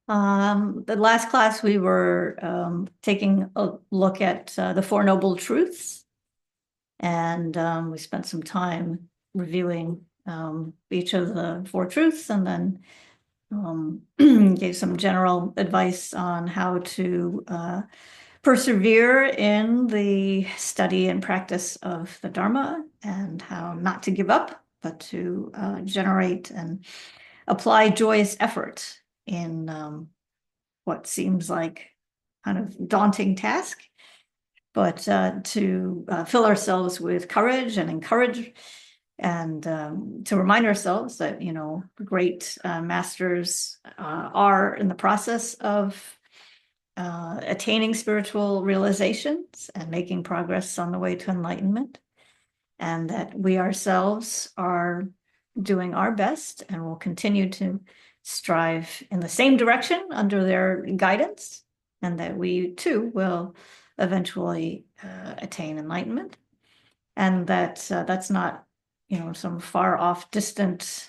The last class we were taking a look at the Four Noble Truths, and we spent some time reviewing each of the four truths, and then gave some general advice on how to persevere in the study and practice of the Dharma, and how not to give up, but to generate and apply joyous effort in what seems like kind of daunting task, but to fill ourselves with courage and encourage, and to remind ourselves that, great masters are in the process of attaining spiritual realizations and making progress on the way to enlightenment, and that we ourselves are doing our best and will continue to strive in the same direction under their guidance, and that we too will eventually attain enlightenment, and that that's not some far off distant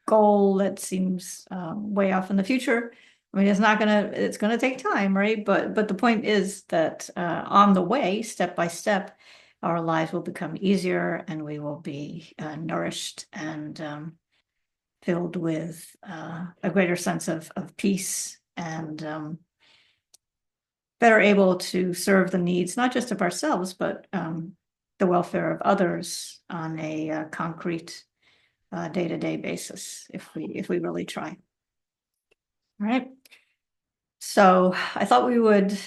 goal that seems way off in the future. I mean, it's gonna take time, right? But the point is that on the way, step by step, our lives will become easier, and we will be nourished and filled with a greater sense of peace, and better able to serve the needs, not just of ourselves, but the welfare of others on a concrete day-to-day basis, if we really try. All right. So I thought we would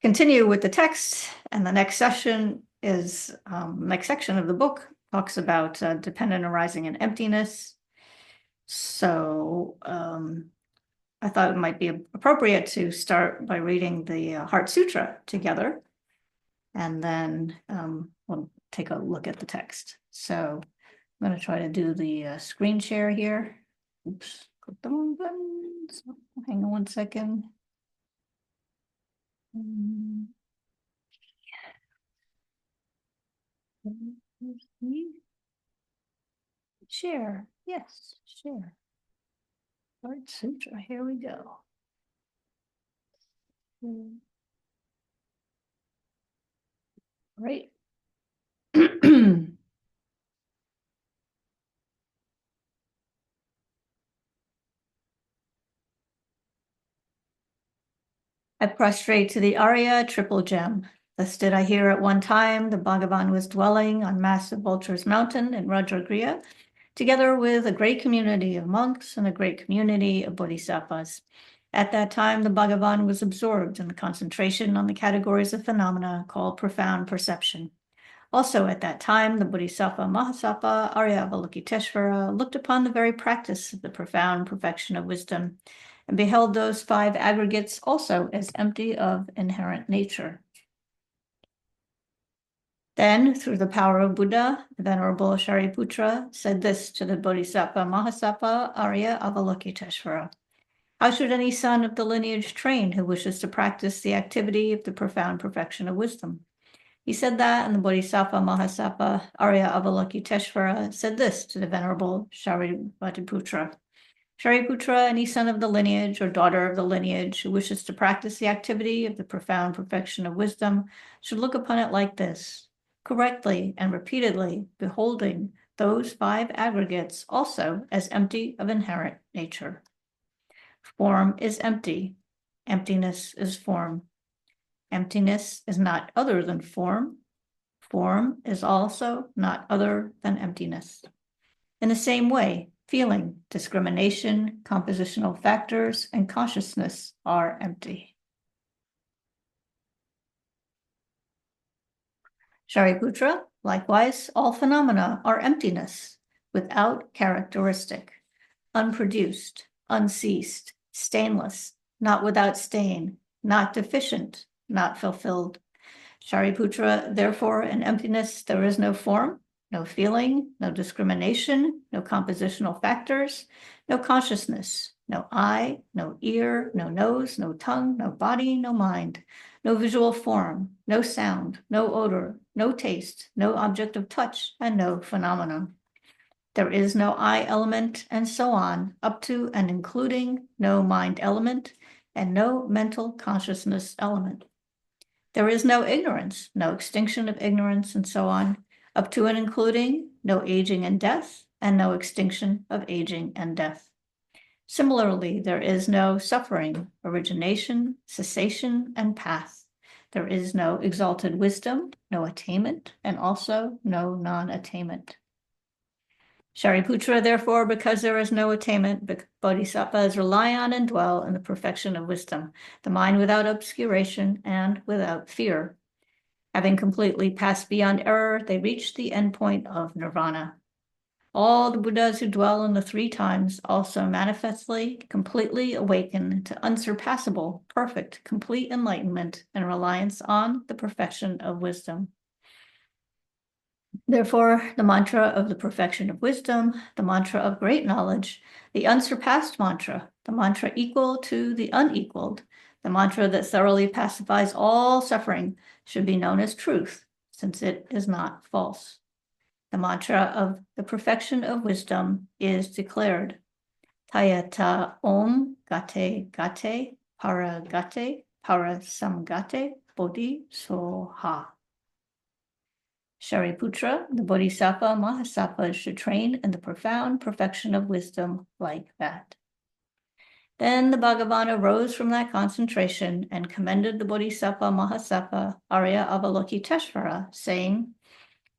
continue with the text, and the next session is next section of the book talks about dependent arising and emptiness. So I thought it might be appropriate to start by reading the Heart Sutra together, and then we'll take a look at the text. So I'm going to try to do the screen share here. Oops, click the wrong button. So hang on one second. Share, yes, share. Heart Sutra, here we go. Great. I prostrate to the Arya triple gem. Thus did I hear at one time the Bhagavan was dwelling on massive Vulture's Mountain in Rajagriha, together with a great community of monks and a great community of bodhisattvas. At that time, the Bhagavan was absorbed in the concentration on the categories of phenomena called profound perception. Also at that time, the Bodhisattva Mahasattva Arya Avalokiteshvara looked upon the very practice of the profound perfection of wisdom, and beheld those five aggregates also as empty of inherent nature. Then, through the power of Buddha, the Venerable Shariputra said this to the Bodhisattva Mahasattva Arya Avalokiteshvara: how should any son of the lineage train who wishes to practice the activity of the profound perfection of wisdom? He said that, and the Bodhisattva Mahasattva Arya Avalokiteshvara said this to the Venerable Shariputra: Shariputra, any son of the lineage or daughter of the lineage who wishes to practice the activity of the profound perfection of wisdom should look upon it like this, correctly and repeatedly beholding those five aggregates also as empty of inherent nature. Form is empty. Emptiness is form. Emptiness is not other than form. Form is also not other than emptiness. In the same way, feeling, discrimination, compositional factors, and consciousness are empty. Shariputra, likewise, all phenomena are emptiness, without characteristic, unproduced, unceased, stainless, not without stain, not deficient, not fulfilled. Shariputra, therefore, in emptiness there is no form, no feeling, no discrimination, no compositional factors, no consciousness, no eye, no ear, no nose, no tongue, no body, no mind, no visual form, no sound, no odor, no taste, no object of touch, and no phenomenon. There is no I element, and so on, up to and including no mind element and no mental consciousness element. There is no ignorance, no extinction of ignorance, and so on, up to and including no aging and death, and no extinction of aging and death. Similarly, there is no suffering, origination, cessation, and path. There is no exalted wisdom, no attainment, and also no non-attainment. Shariputra, therefore, because there is no attainment, bodhisattvas rely on and dwell in the perfection of wisdom, the mind without obscuration and without fear. Having completely passed beyond error, they reach the endpoint of nirvana. All the Buddhas who dwell in the three times also manifestly, completely awaken to unsurpassable, perfect, complete enlightenment and reliance on the perfection of wisdom. Therefore, the mantra of the perfection of wisdom, the mantra of great knowledge, the unsurpassed mantra, the mantra equal to the unequaled, the mantra that thoroughly pacifies all suffering should be known as truth, since it is not false. The mantra of the perfection of wisdom is declared. Tayata Om Gate Gate Para Samgate Bodhi Soha. Shariputra, the Bodhisattva Mahasattva should train in the profound perfection of wisdom like that. Then the Bhagavan arose from that concentration and commended the Bodhisattva Mahasattva Arya Avalokiteshvara, saying,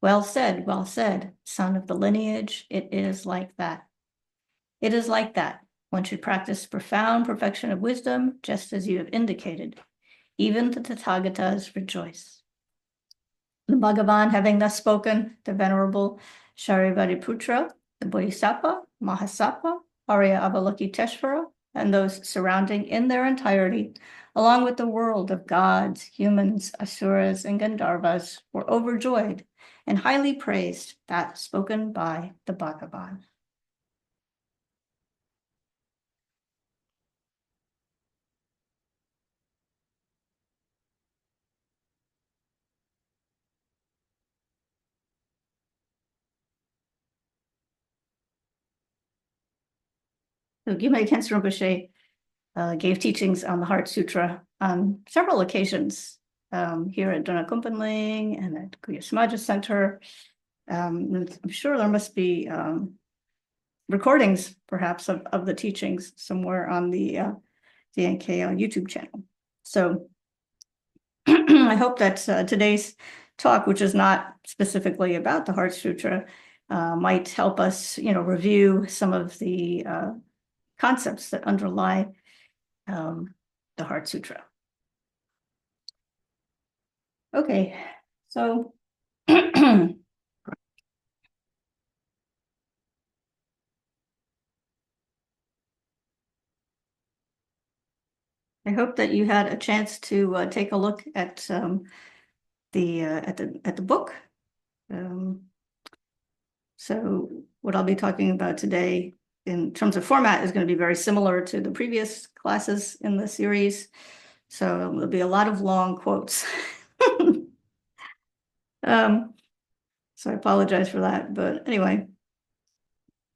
well said, son of the lineage, it is like that. It is like that. One should practice profound perfection of wisdom, just as you have indicated. Even the Tathagatas rejoice. The Bhagavan, having thus spoken, the Venerable Shariputra, the Bodhisattva, Mahasattva, Arya Avalokiteshvara, and those surrounding in their entirety, along with the world of gods, humans, asuras, and Gandharvas, were overjoyed and highly praised that spoken by the Bhagavan. So Gyaltsen Khensa Rinpoche gave teachings on the Heart Sutra on several occasions here at Dona Kumpanling and at Kuya Samaja Center. I'm sure there must be recordings, perhaps, of the teachings somewhere on the DNK YouTube channel. So I hope that today's talk, which is not specifically about the Heart Sutra, might help us, review some of the concepts that underlie the Heart Sutra. Okay, so I hope that you had a chance to take a look at the book. So what I'll be talking about today in terms of format is going to be very similar to the previous classes in the series. So there'll be a lot of long quotes. So I apologize for that, but anyway,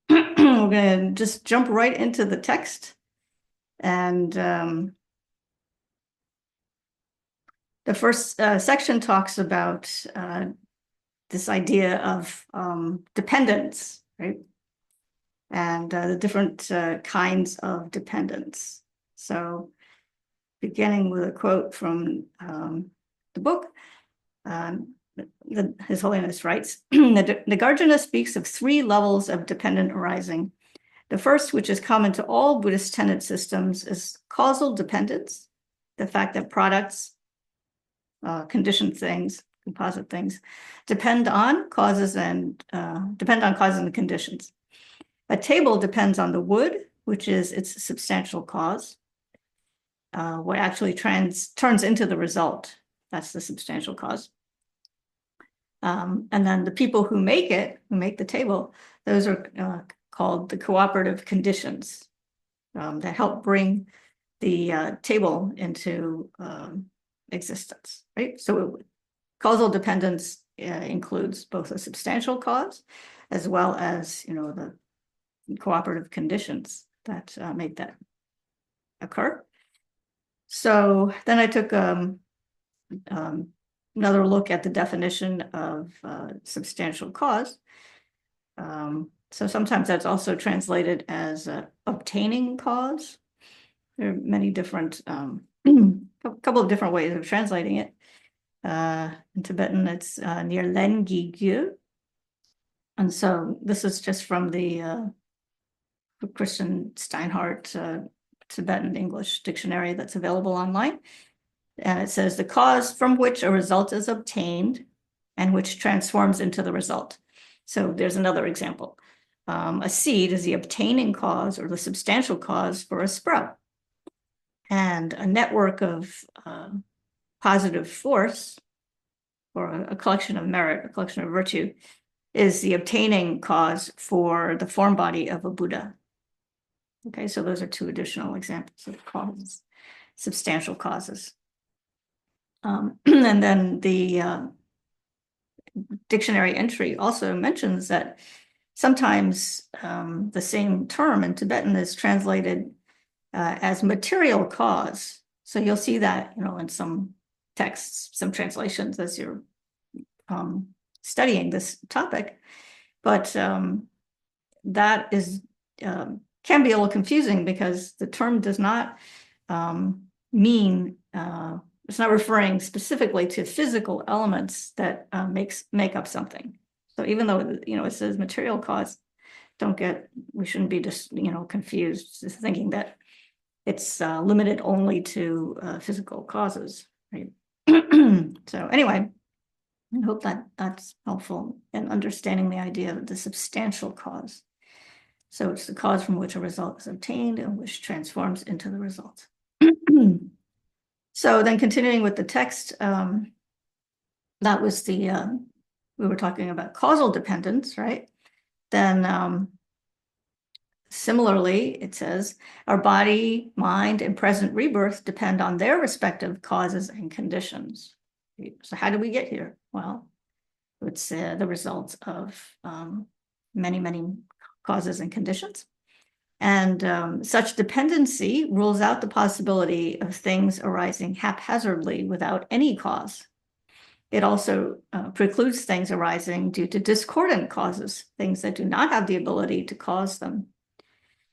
we're going to just jump right into the text. And the first section talks about this idea of dependence, right? And the different kinds of dependence. So beginning with a quote from the book, His Holiness writes, Nagarjuna speaks of three levels of dependent arising. The first, which is common to all Buddhist tenet systems, is causal dependence, the fact that products, conditioned things, composite things, depend on causes and conditions. A table depends on the wood, which is its substantial cause. What actually turns into the result, that's the substantial cause. And then the people who make the table, those are called the cooperative conditions that help bring the table into existence, right? So causal dependence includes both a substantial cause as well as, the cooperative conditions that make that occur. So then I took another look at the definition of substantial cause. So sometimes that's also translated as obtaining cause. There are many different, a couple of different ways of translating it. In Tibetan, it's near Lengigyu. And so this is just from the Christian Steinhardt Tibetan English dictionary that's available online. And it says the cause from which a result is obtained and which transforms into the result. So there's another example. A seed is the obtaining cause or the substantial cause for a sprout. And a network of positive force, or a collection of merit, a collection of virtue, is the obtaining cause for the form body of a Buddha. Okay, so those are two additional examples of causes, substantial causes. And then the dictionary entry also mentions that sometimes the same term in Tibetan is translated as material cause. So you'll see that, in some texts, some translations as you're studying this topic. But that is can be a little confusing because the term does not mean it's not referring specifically to physical elements that make up something. So even though it says material cause, we shouldn't be just confused thinking that it's limited only to physical causes, right? So anyway, I hope that that's helpful in understanding the idea of the substantial cause. So it's the cause from which a result is obtained and which transforms into the result. So then continuing with the text, that was we were talking about causal dependence, right? Then similarly, it says, our body, mind, and present rebirth depend on their respective causes and conditions. So how do we get here? Well, it's the result of many, many causes and conditions. And such dependency rules out the possibility of things arising haphazardly without any cause. It also precludes things arising due to discordant causes, things that do not have the ability to cause them.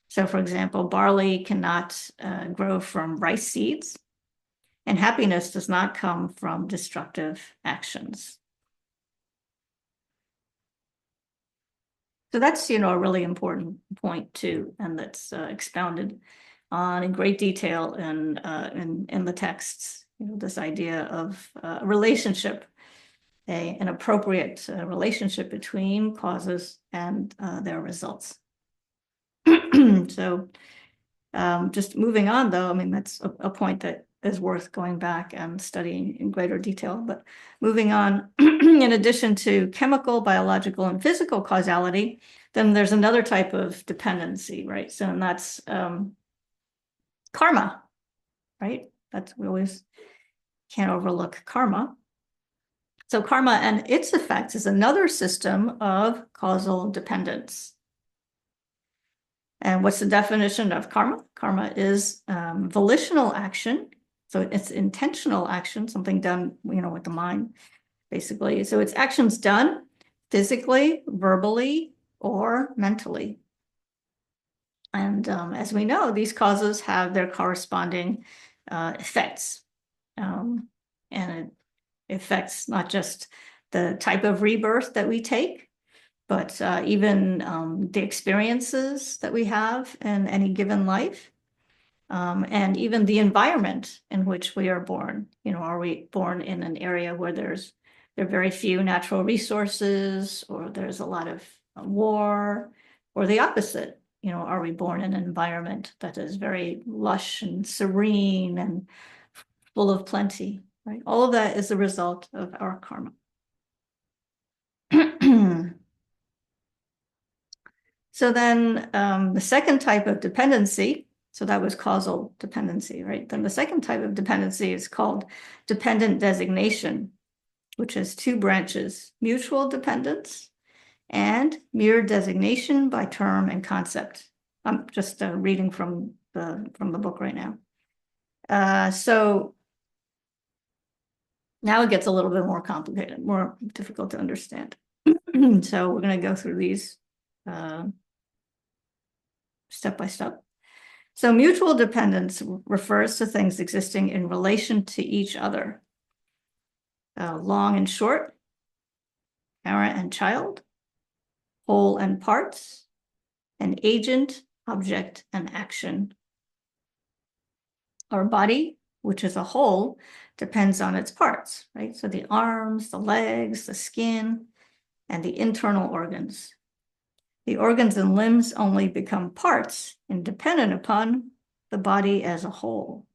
So, for example, barley cannot grow from rice seeds, and happiness does not come from destructive actions. So that's, a really important point too, and that's expounded on in great detail in the texts. This idea of a relationship, an appropriate relationship between causes and their results. So just moving on, though, that's a point that is worth going back and studying in greater detail. But moving on, in addition to chemical, biological, and physical causality, then there's another type of dependency, right? So, and that's karma, right? We always can't overlook karma. So karma and its effects is another system of causal dependence. And what's the definition of karma? Karma is volitional action. So it's intentional action, something done, with the mind, basically. So it's actions done physically, verbally, or mentally. And as we know, these causes have their corresponding effects. And it affects not just the type of rebirth that we take, but even the experiences that we have in any given life. And even the environment in which we are born. Are we born in an area where there are very few natural resources, or there's a lot of war, or the opposite? Are we born in an environment that is very lush and serene and full of plenty, right? All of that is a result of our karma. So then the second type of dependency, so that was causal dependency, right? Then the second type of dependency is called dependent designation, which has two branches: mutual dependence and mere designation by term and concept. I'm just reading from the book right now. So now it gets a little bit more complicated, more difficult to understand. So we're going to go through these step by step. So mutual dependence refers to things existing in relation to each other. Long and short, parent and child, whole and parts, and agent, object, and action. Our body, which is a whole, depends on its parts, right? So the arms, the legs, the skin, and the internal organs. The organs and limbs only become parts independent upon the body as a whole.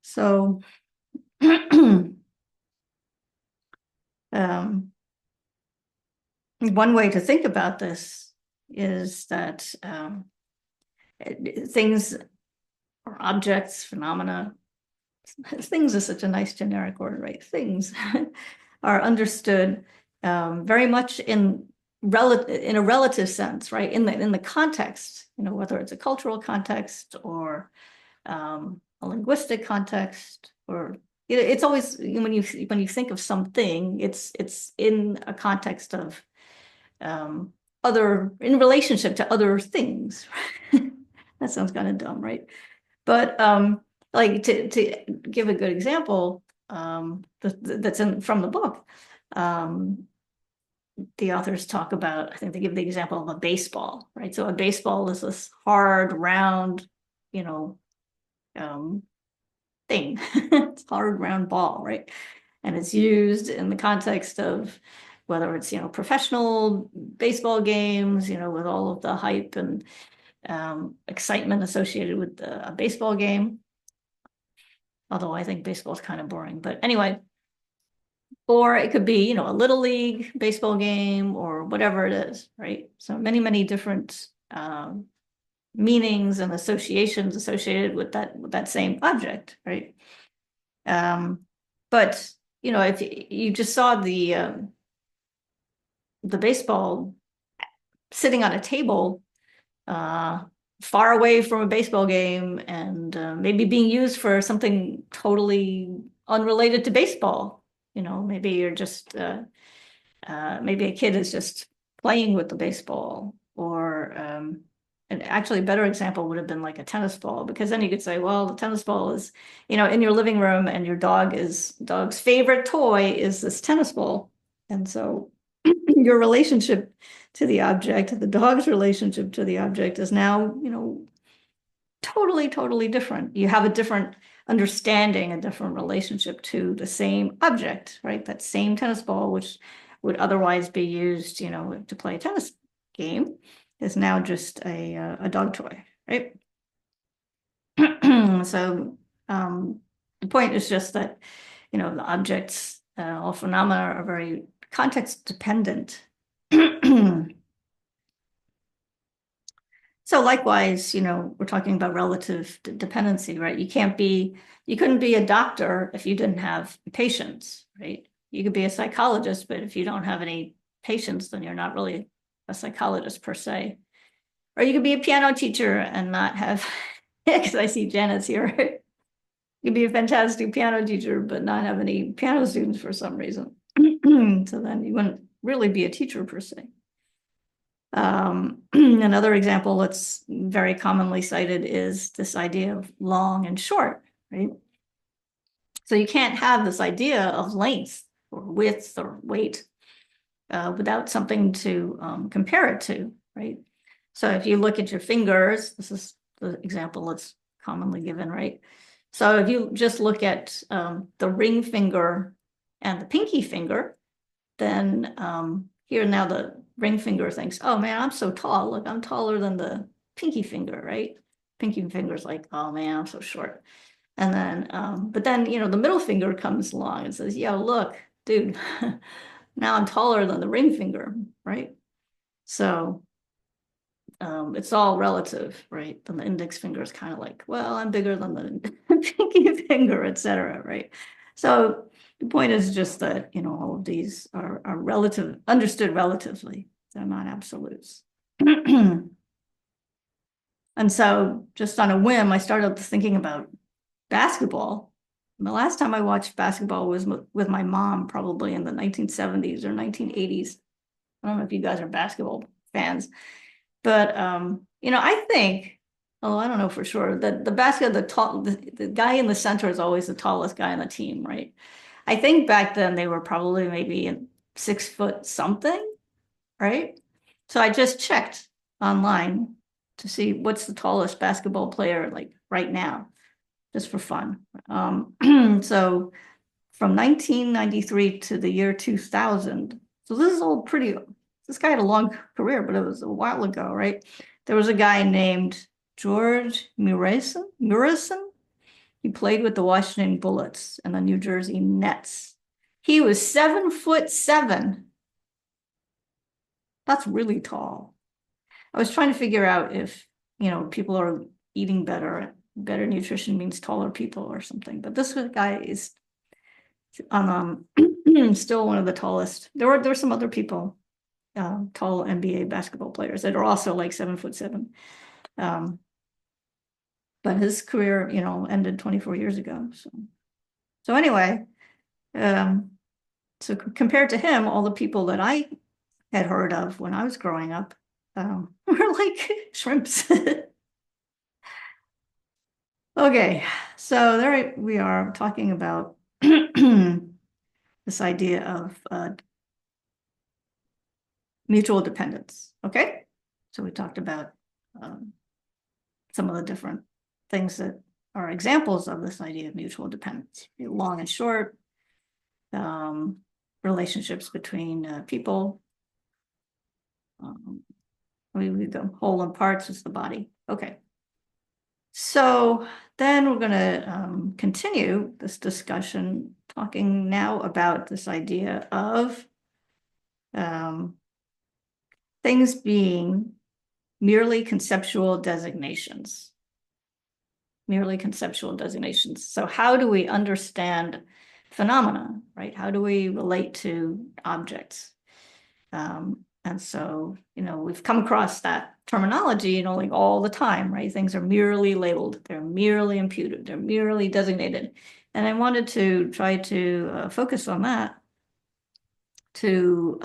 So one way to think about this is that things or objects, phenomena, things is such a nice generic word, right? Things are understood very much in a relative sense, right? In the context, whether it's a cultural context or a linguistic context, or it's always when you think of something, it's in a context of in relationship to other things. That sounds kind of dumb, right? But like to give a good example, that's from the book. The authors talk about, I think they give the example of a baseball, right? So a baseball is this hard, round, thing. It's a hard, round ball, right? And it's used in the context of whether it's, professional baseball games, with all of the hype and excitement associated with a baseball game. Although I think baseball is kind of boring, but anyway. Or it could be, a little league baseball game or whatever it is, right? So many, many different meanings and associations associated with that same object, right? But if you just saw the baseball sitting on a table far away from a baseball game and maybe being used for something totally unrelated to baseball, maybe you're just maybe a kid is just playing with the baseball, or and actually a better example would have been like a tennis ball, because then you could say, well, the tennis ball is, in your living room, and your dog's favorite toy is this tennis ball. And so your relationship to the object, the dog's relationship to the object is now, totally, totally different. You have a different understanding, a different relationship to the same object, right? That same tennis ball, which would otherwise be used, to play a tennis game, is now just a dog toy, right? So the point is just that, the objects or phenomena are very context dependent. So likewise, we're talking about relative dependency, right? You couldn't be a doctor if you didn't have patients, right? You could be a psychologist, but if you don't have any patients, then you're not really a psychologist per se. Or you could be a piano teacher and not have, because I see Janet's here, right? You could be a fantastic piano teacher, but not have any piano students for some reason. So then you wouldn't really be a teacher per se. Another example that's very commonly cited is this idea of long and short, right? So you can't have this idea of length or width or weight without something to compare it to, right? So if you look at your fingers, this is the example that's commonly given, right? So if you just look at the ring finger and the pinky finger, then here now the ring finger thinks, oh man, I'm so tall. Look, I'm taller than the pinky finger, right? Pinky finger's like, oh man, I'm so short. And then, but then, the middle finger comes along and says, yo, look, dude, now I'm taller than the ring finger, right? So it's all relative, right? Then the index finger is kind of like, well, I'm bigger than the pinky finger, etc., right? So The point is just that, all of these are understood relatively. They're not absolutes. And so just on a whim, I started thinking about basketball. The last time I watched basketball was with my mom, probably in the 1970s or 1980s. I don't know if you guys are basketball fans, but I think, although I don't know for sure, that the guy in the center is always the tallest guy on the team, right? I think back then they were probably maybe 6 foot something, right? So I just checked online to see what's the tallest basketball player like right now, just for fun. So from 1993 to the year 2000. So this is all this guy had a long career, but it was a while ago, right? There was a guy named George Murison. He played with the Washington Bullets and the New Jersey Nets. He was 7'7". That's really tall. I was trying to figure out if, people are eating better nutrition means taller people or something. But this guy is still one of the tallest. There were some other people, tall NBA basketball players that are also like 7'7". But his career, ended 24 years ago. So anyway, so compared to him, all the people that I had heard of when I was growing up were like shrimps. Okay, so there we are talking about this idea of mutual dependence. Okay, so we talked about some of the different things that are examples of this idea of mutual dependence, long and short, relationships between people. We go whole and parts is the body. Okay. So then we're going to continue this discussion, talking now about this idea of things being merely conceptual designations. Merely conceptual designations. So how do we understand phenomena, right? How do we relate to objects? And so, we've come across that terminology, like all the time, right? Things are merely labeled, they're merely imputed, they're merely designated. And I wanted to try to focus on that to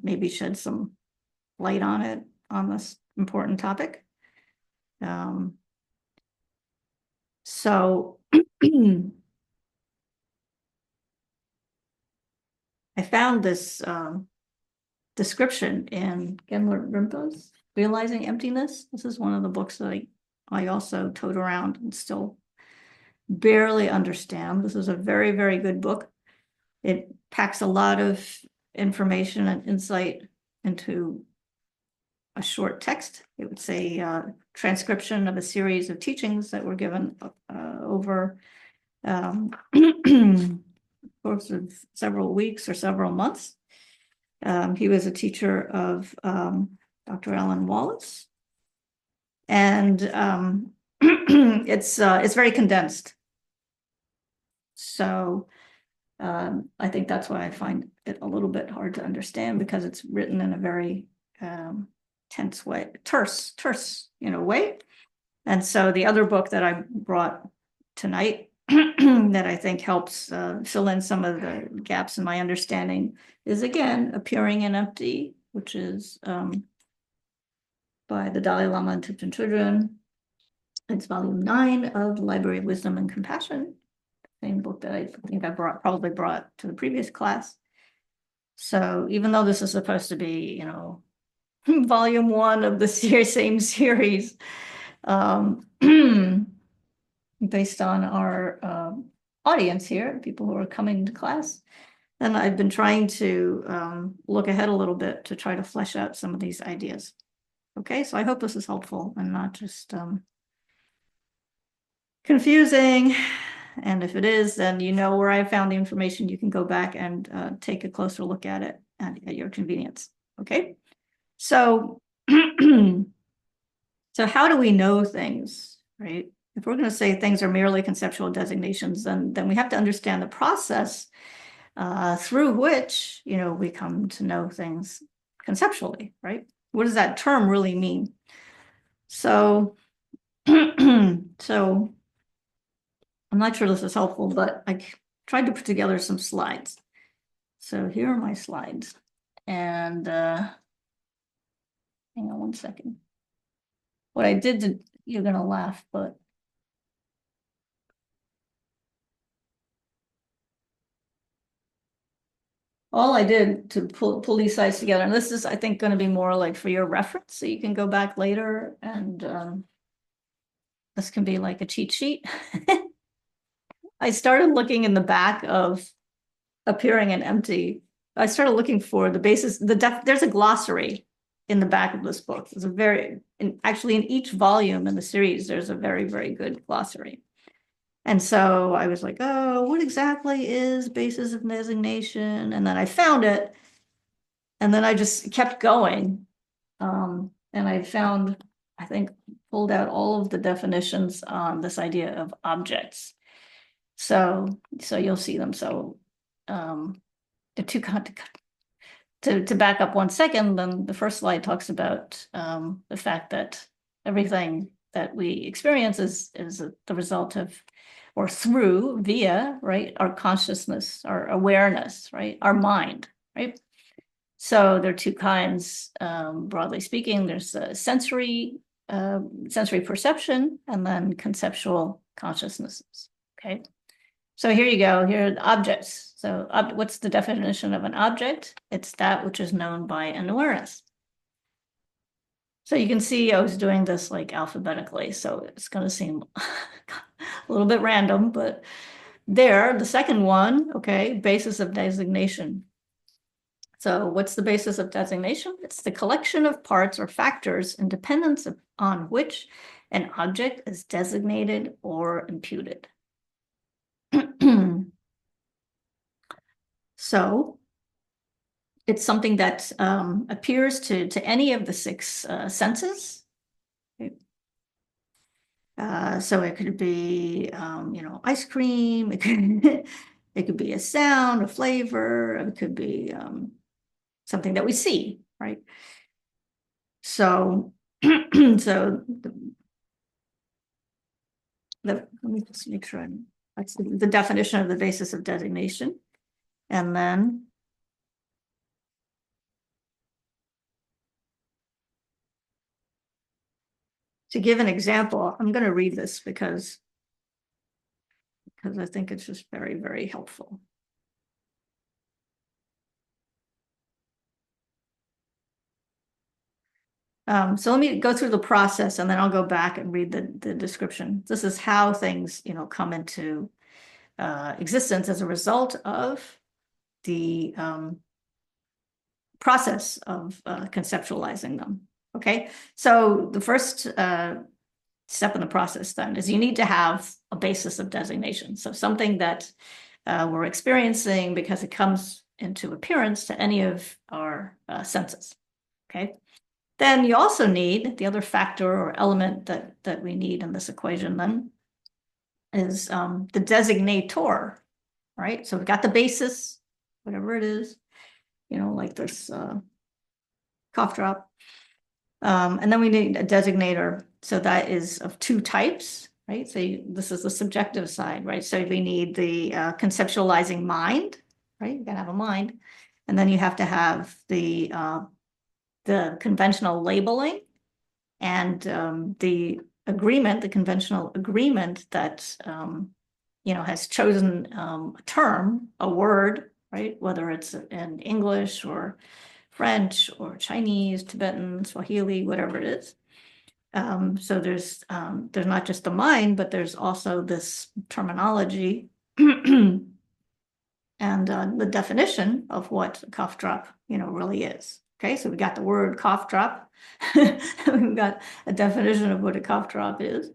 maybe shed some light on this important topic. So I found this description in Genler Rinpoche's Realizing Emptiness. This is one of the books that I also tote around and still barely understand. This is a very, very good book. It packs a lot of information and insight into a short text. It would say transcription of a series of teachings that were given over course of several weeks or several months. He was a teacher of Dr. Alan Wallace, and it's very condensed. So I think that's why I find it a little bit hard to understand, because it's written in a very terse way. And so the other book that I brought tonight that I think helps fill in some of the gaps in my understanding is, again, Appearing in Empty, which is by the Dalai Lama and Thupten Trudren. It's volume 9 of the Library of Wisdom and Compassion, same book that I think I probably brought to the previous class. So even though this is supposed to be, volume 1 of the same series, based on our audience here, people who are coming to class. And I've been trying to look ahead a little bit to try to flesh out some of these ideas. Okay, so I hope this is helpful and not just confusing. And if it is, then you know where I found the information. You can go back and take a closer look at it at your convenience. Okay, so so how do we know things, right? If we're going to say things are merely conceptual designations, then we have to understand the process through which, we come to know things conceptually, right? What does that term really mean? So, so I'm not sure this is helpful, but I tried to put together some slides. So here are my slides. And hang on one second. What I did, you're going to laugh, but all I did to pull these slides together, and this is, I think, going to be more like for your reference, so you can go back later, and this can be like a cheat sheet. I started looking in the back of Appearing and Empty. I started looking for the basis, there's a glossary in the back of this book. There's actually in each volume in the series, there's a very, very good glossary. And so I was like, oh, what exactly is basis of designation? And then I found it, and then I just kept going. And I found, I think, pulled out all of the definitions on this idea of objects. So you'll see them. So the two to back up 1 second, then the first slide talks about the fact that everything that we experience is the result of, or through, via, right, our consciousness, our awareness, right, our mind, right? So there are two kinds, broadly speaking. There's sensory perception, and then conceptual consciousnesses, okay? So here you go, here are the objects. So what's the definition of an object? It's that which is known by an awareness. So you can see I was doing this like alphabetically, so it's going to seem a little bit random, but there, the second one, okay, basis of designation. So what's the basis of designation? It's the collection of parts or factors in dependence on which an object is designated or imputed. So it's something that appears to any of the six senses. Okay. So it could be, ice cream. It could be a sound, a flavor. It could be something that we see, right? So, let me just make sure that's the definition of the basis of designation. And then to give an example, I'm going to read this because I think it's just very, very helpful. So let me go through the process, and then I'll go back and read the description. This is how things, come into existence as a result of the process of conceptualizing them. Okay, so the first step in the process then is you need to have a basis of designation. So something that we're experiencing because it comes into appearance to any of our senses. Okay. Then you also need the other factor or element that we need in this equation then is the designator, right? So we've got the basis, whatever it is, like this cough drop. And then we need a designator. So that is of two types, right? So this is the subjective side, right? So we need the conceptualizing mind, right? You gotta have a mind. And then you have to have the conventional labeling and the conventional agreement that, has chosen a term, a word, right? Whether it's in English or French or Chinese, Tibetan, Swahili, whatever it is. So there's not just the mind, but there's also this terminology and the definition of what a cough drop, really is. Okay, so we got the word cough drop. We've got a definition of what a cough drop is.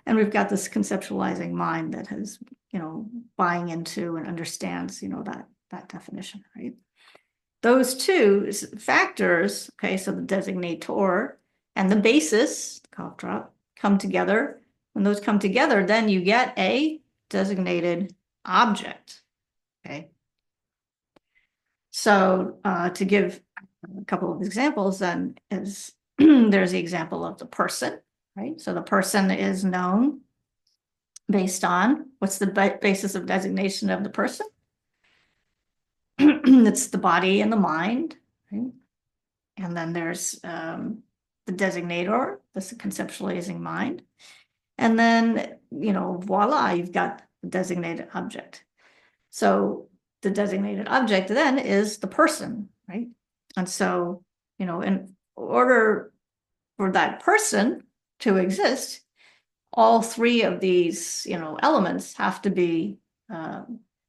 And we've got this conceptualizing mind that has, buying into and understands, that definition, right? Those two factors, okay, so the designator and the basis, the cough drop, come together. When those come together, then you get a designated object, okay? So to give a couple of examples, then is there's the example of the person, right? So the person is known based on what's the basis of designation of the person? It's the body and the mind, right? And then there's the designator, that's the conceptualizing mind. And then, voila, you've got the designated object. So the designated object then is the person, right? And so, in order for that person to exist, all three of these, elements have to be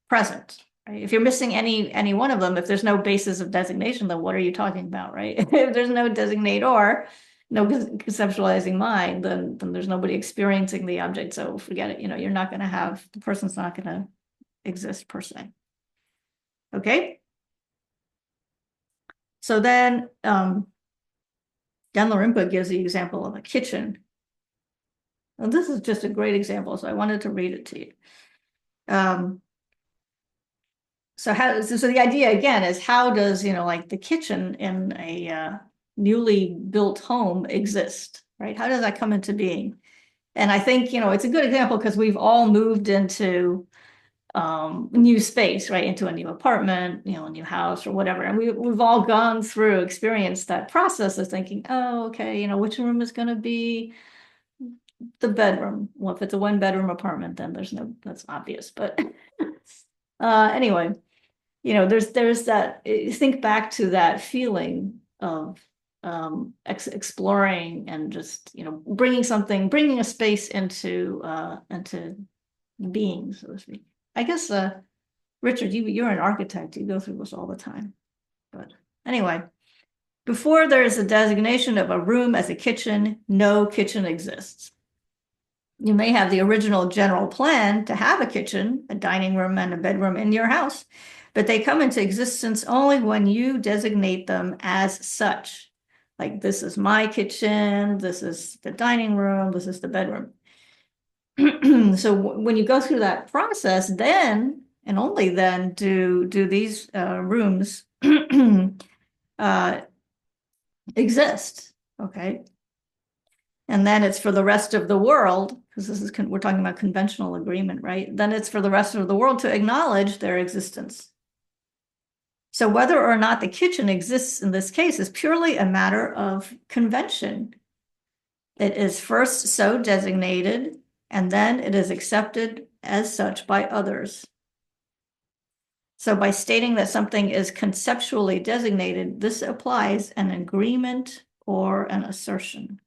present. Right? If you're missing any one of them, if there's no basis of designation, then what are you talking about, right? If there's no designator, no conceptualizing mind, then there's nobody experiencing the object. So forget it. You're not going to have, the person's not going to exist per se. Okay. So then Denla Rinpoche gives the example of a kitchen. And this is just a great example, so I wanted to read it to you. So the idea again is, how does, like the kitchen in a newly built home exist, right? How does that come into being? And I think, it's a good example because we've all moved into new space, right? Into a new apartment, a new house or whatever. And we've all gone through, experienced that process of thinking, oh, okay, which room is going to be the bedroom. Well, if it's a 1-bedroom apartment, then that's obvious. But anyway, there's that, think back to that feeling of exploring and just, bringing a space into being, so to speak. I guess, Richard, you're an architect, you go through this all the time. But anyway, before there is a designation of a room as a kitchen, no kitchen exists. You may have the original general plan to have a kitchen, a dining room, and a bedroom in your house, but they come into existence only when you designate them as such. Like, this is my kitchen, this is the dining room, this is the bedroom. So when you go through that process, then and only then do these rooms exist. Okay. And then it's for the rest of the world, because we're talking about conventional agreement, right? Then it's for the rest of the world to acknowledge their existence. So whether or not the kitchen exists in this case is purely a matter of convention. It is first so designated, and then it is accepted as such by others. So by stating that something is conceptually designated, this applies an agreement or an assertion.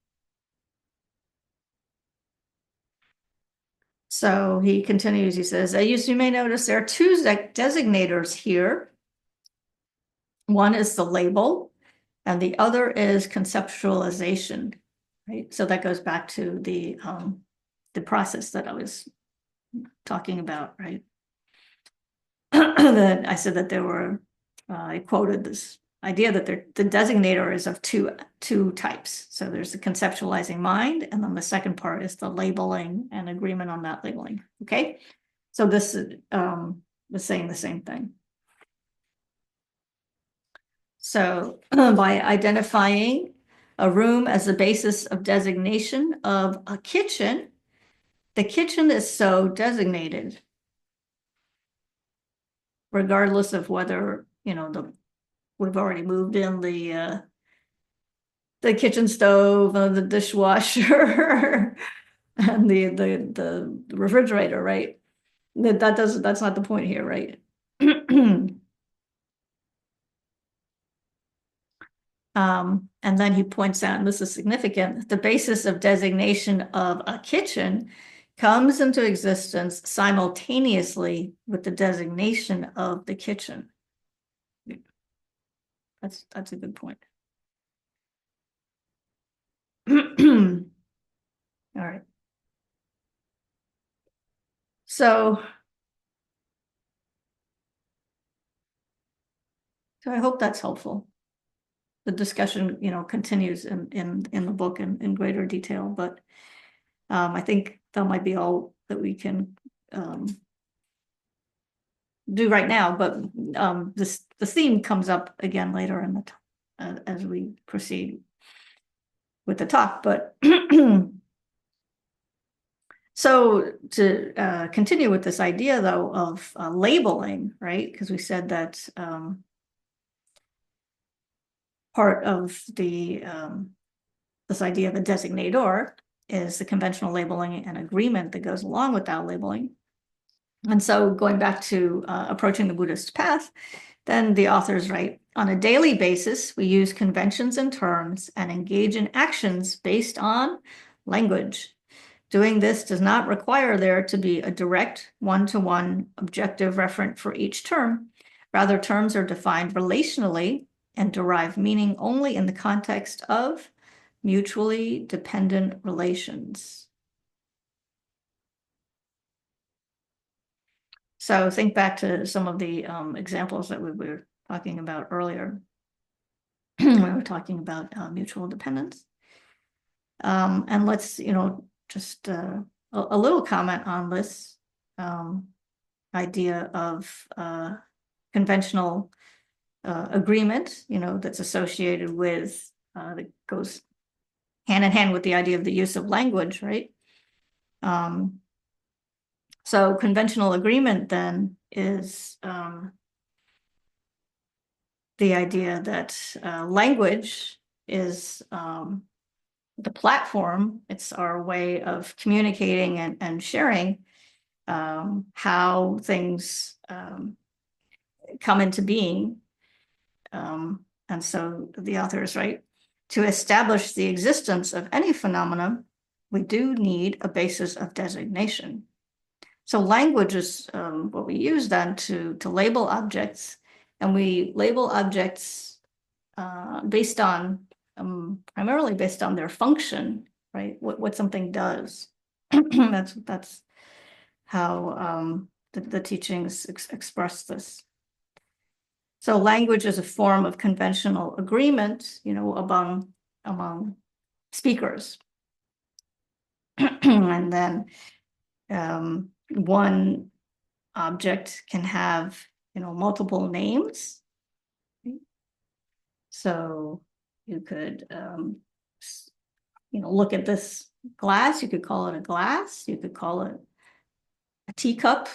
So he continues, he says, as you may notice, there are two designators here. One is the label, and the other is conceptualization, right? So that goes back to the process that I was talking about, right? That I said that there were, I quoted this idea that the designator is of two types. So there's the conceptualizing mind, and then the second part is the labeling and agreement on that labeling. Okay, so this is saying the same thing. So by identifying a room as the basis of designation of a kitchen, the kitchen is so designated, regardless of whether, we've already moved in the kitchen stove, the dishwasher, and the refrigerator, right? That's not the point here, right? And then he points out, and this is significant, the basis of designation of a kitchen comes into existence simultaneously with the designation of the kitchen. That's a good point. All right. So I hope that's helpful. The discussion, continues in the book in greater detail, but I think that might be all that we can do right now, but the theme comes up again later in the as we proceed with the talk. But so to continue with this idea, though, of labeling, right? Because we said that part of the this idea of a designator is the conventional labeling and agreement that goes along with that labeling. And so going back to approaching the Buddhist path, then the authors write, on a daily basis, we use conventions and terms and engage in actions based on language. Doing this does not require there to be a direct one-to-one objective referent for each term. Rather, terms are defined relationally and derive meaning only in the context of mutually dependent relations. So think back to some of the examples that we were talking about earlier. We were talking about mutual dependence. And let's, just a little comment on this idea of conventional agreement, that's associated with, that goes hand in hand with the idea of the use of language, right? So conventional agreement then is the idea that language is the platform. It's our way of communicating and sharing how things come into being. And so the authors write, to establish the existence of any phenomena, we do need a basis of designation. So language is what we use then to label objects, and we label objects based on primarily based on their function, right? What something does. that's how the teachings express this. So language is a form of conventional agreement, among speakers. And then one object can have, multiple names. So you could, look at this glass. You could call it a glass. You could call it a teacup,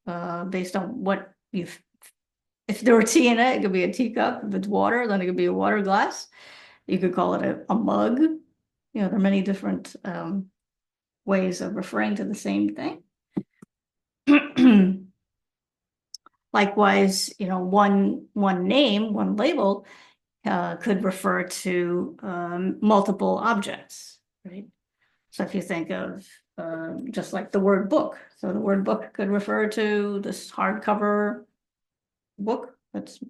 based on what you've. If there were tea in it, it could be a teacup. If it's water, then it could be a water glass. You could call it a mug. There are many different ways of referring to the same thing. Likewise, one name, one label could refer to multiple objects, right? So if you think of just like the word book, so the word book could refer to this hardcover book that's,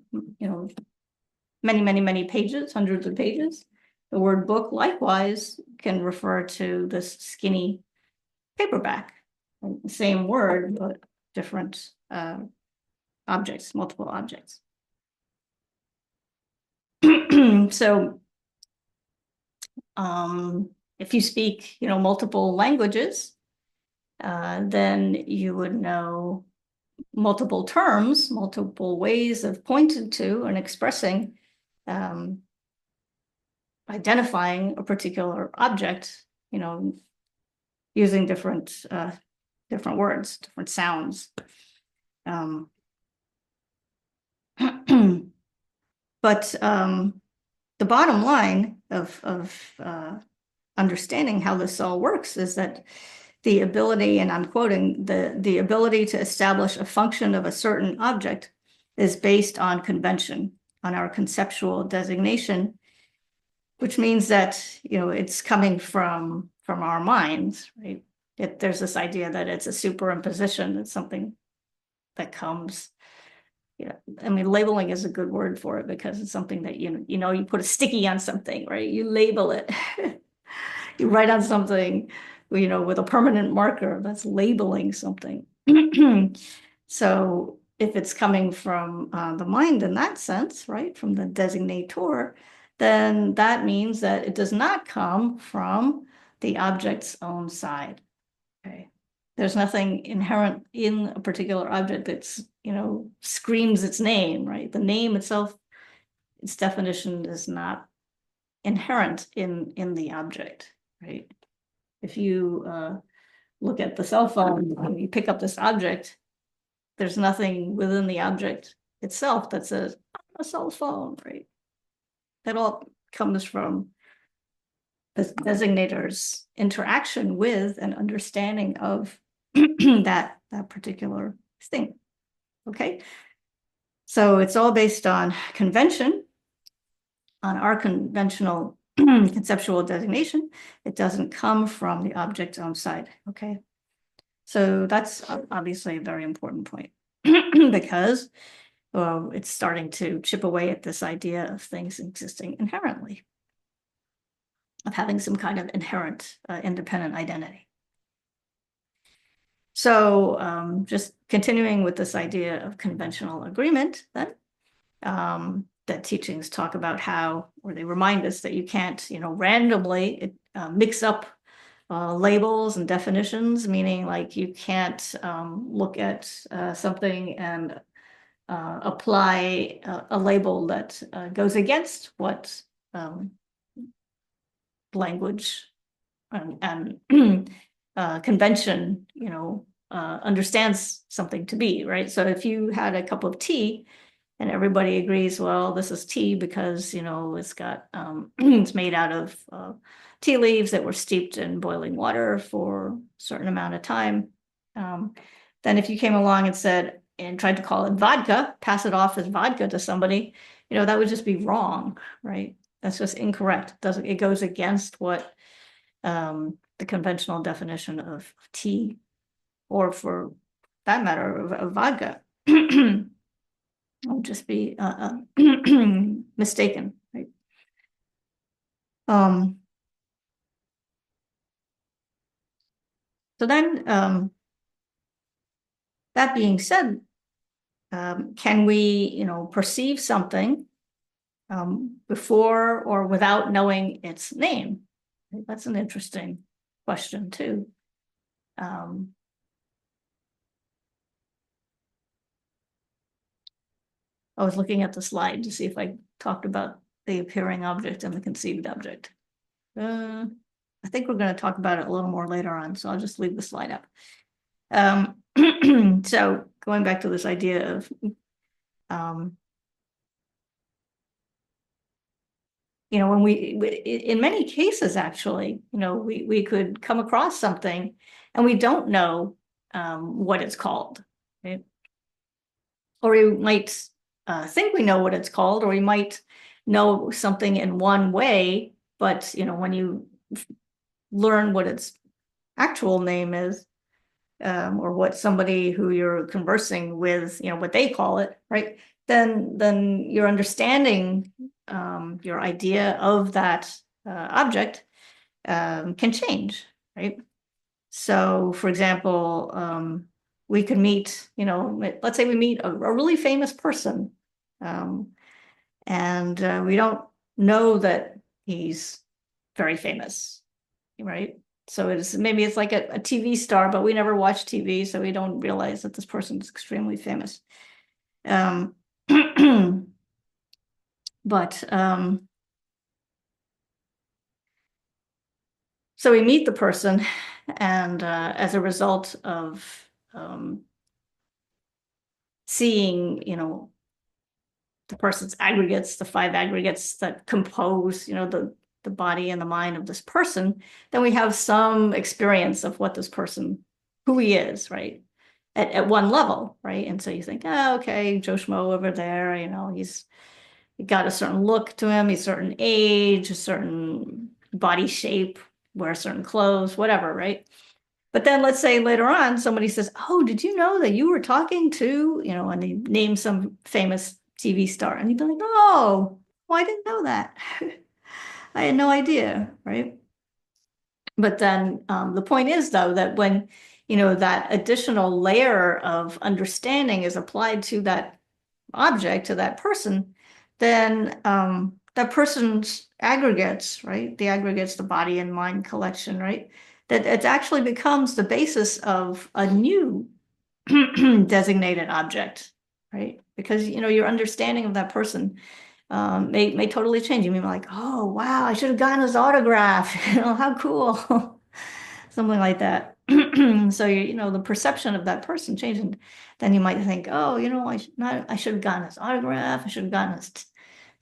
many, many, many pages, hundreds of pages. The word book likewise can refer to this skinny paperback, same word, but different objects, multiple objects. So if you speak, multiple languages, then you would know multiple terms, multiple ways of pointing to and expressing, identifying a particular object, using different words, different sounds. But the bottom line of understanding how this all works is that the ability, and I'm quoting, the ability to establish a function of a certain object is based on convention, on our conceptual designation, which means that, it's coming from our minds, right? There's this idea that it's a superimposition. It's something that comes, I mean, labeling is a good word for it because it's something that, you put a sticky on something, right? You label it. You write on something, with a permanent marker, that's labeling something. So if it's coming from the mind in that sense, right, from the designator, then that means that it does not come from the object's own side. Okay. There's nothing inherent in a particular object that's screams its name, right? The name itself, its definition is not inherent in the object, right? If you look at the cell phone and you pick up this object, there's nothing within the object itself that says a cell phone, right? That all comes from the designator's interaction with and understanding of that particular thing. Okay, so it's all based on convention, on our conventional conceptual designation. It doesn't come from the object's own side. Okay, so that's obviously a very important point because it's starting to chip away at this idea of things existing inherently, of having some kind of inherent independent identity. So just continuing with this idea of conventional agreement, then that teachings talk about how, or they remind us that you can't, randomly mix up labels and definitions, meaning like you can't look at something and apply a label that goes against what language and convention, understands something to be, right? So if you had a cup of tea and everybody agrees, well, this is tea because, it's got, it's made out of tea leaves that were steeped in boiling water for a certain amount of time. Then if you came along and said, and tried to call it vodka, pass it off as vodka to somebody, that would just be wrong, right? That's just incorrect. It goes against what the conventional definition of tea, or for that matter, of vodka, would just be mistaken, right? So then, that being said, can we, perceive something before or without knowing its name? That's an interesting question too. I was looking at the slide to see if I talked about the appearing object and the conceived object. I think we're going to talk about it a little more later on, so I'll just leave the slide up. So going back to this idea of when we in many cases, actually, we could come across something and we don't know what it's called, right? Or we might think we know what it's called, or we might know something in one way, but when you learn what its actual name is, or what somebody who you're conversing with, what they call it, right? Then your understanding, your idea of that object can change, right? So, for example, we could meet, let's say we meet a really famous person, and we don't know that he's very famous, right? So maybe it's like a TV star, but we never watch TV, so we don't realize that this person is extremely famous. But so we meet the person, and as a result of seeing, the person's aggregates, the 5 aggregates that compose, the body and the mind of this person, then we have some experience of what this person, who he is, right? At one level, right? And so you think, oh, okay, Joe Schmo over there, he's got a certain look to him, he's a certain age, a certain body shape, wears certain clothes, whatever, right? But then let's say later on, somebody says, oh, did you know that you were talking to, and they name some famous TV star, and you'd be like, oh, well, I didn't know that. I had no idea, right? But then the point is, though, that when, that additional layer of understanding is applied to that object, to that person, then that person's aggregates, right? The aggregates, the body and mind collection, right? That it actually becomes the basis of a new designated object, right? Because, your understanding of that person may totally change. You may be like, oh, wow, I should have gotten his autograph. How cool. Something like that. So, the perception of that person changed. And then you might think, oh, I should have gotten his autograph. I should have gotten his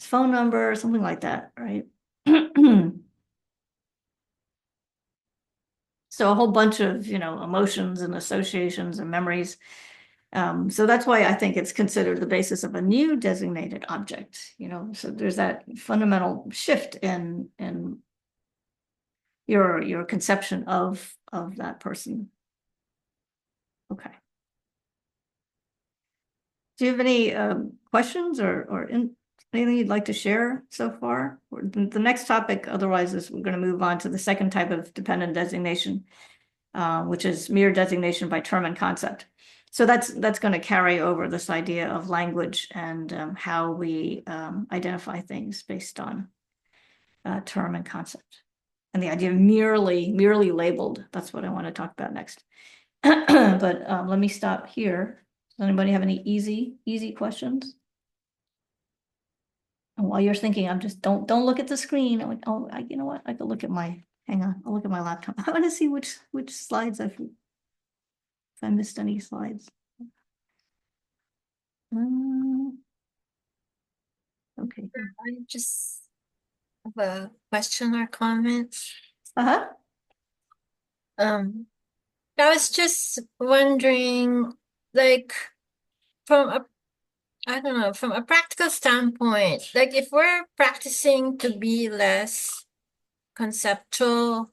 phone number, something like that, right? So a whole bunch of, emotions and associations and memories. So that's why I think it's considered the basis of a new designated object, so there's that fundamental shift in your conception of that person. Okay. Do you have any questions or anything you'd like to share so far? The next topic, otherwise, is we're going to move on to the second type of dependent designation, which is mere designation by term and concept. So that's going to carry over this idea of language and how we identify things based on term and concept. And the idea of merely labeled. That's what I want to talk about next. But let me stop here. Does anybody have any easy questions? And while you're thinking, I'm just don't look at the screen. I'm like, oh, you know what? I could look at hang on, I'll look at my laptop. I want to see which slides if I missed any slides. Okay. I just have a question or comment. Uh-huh. I was just wondering, like, I don't know, from a practical standpoint, like if we're practicing to be less conceptual,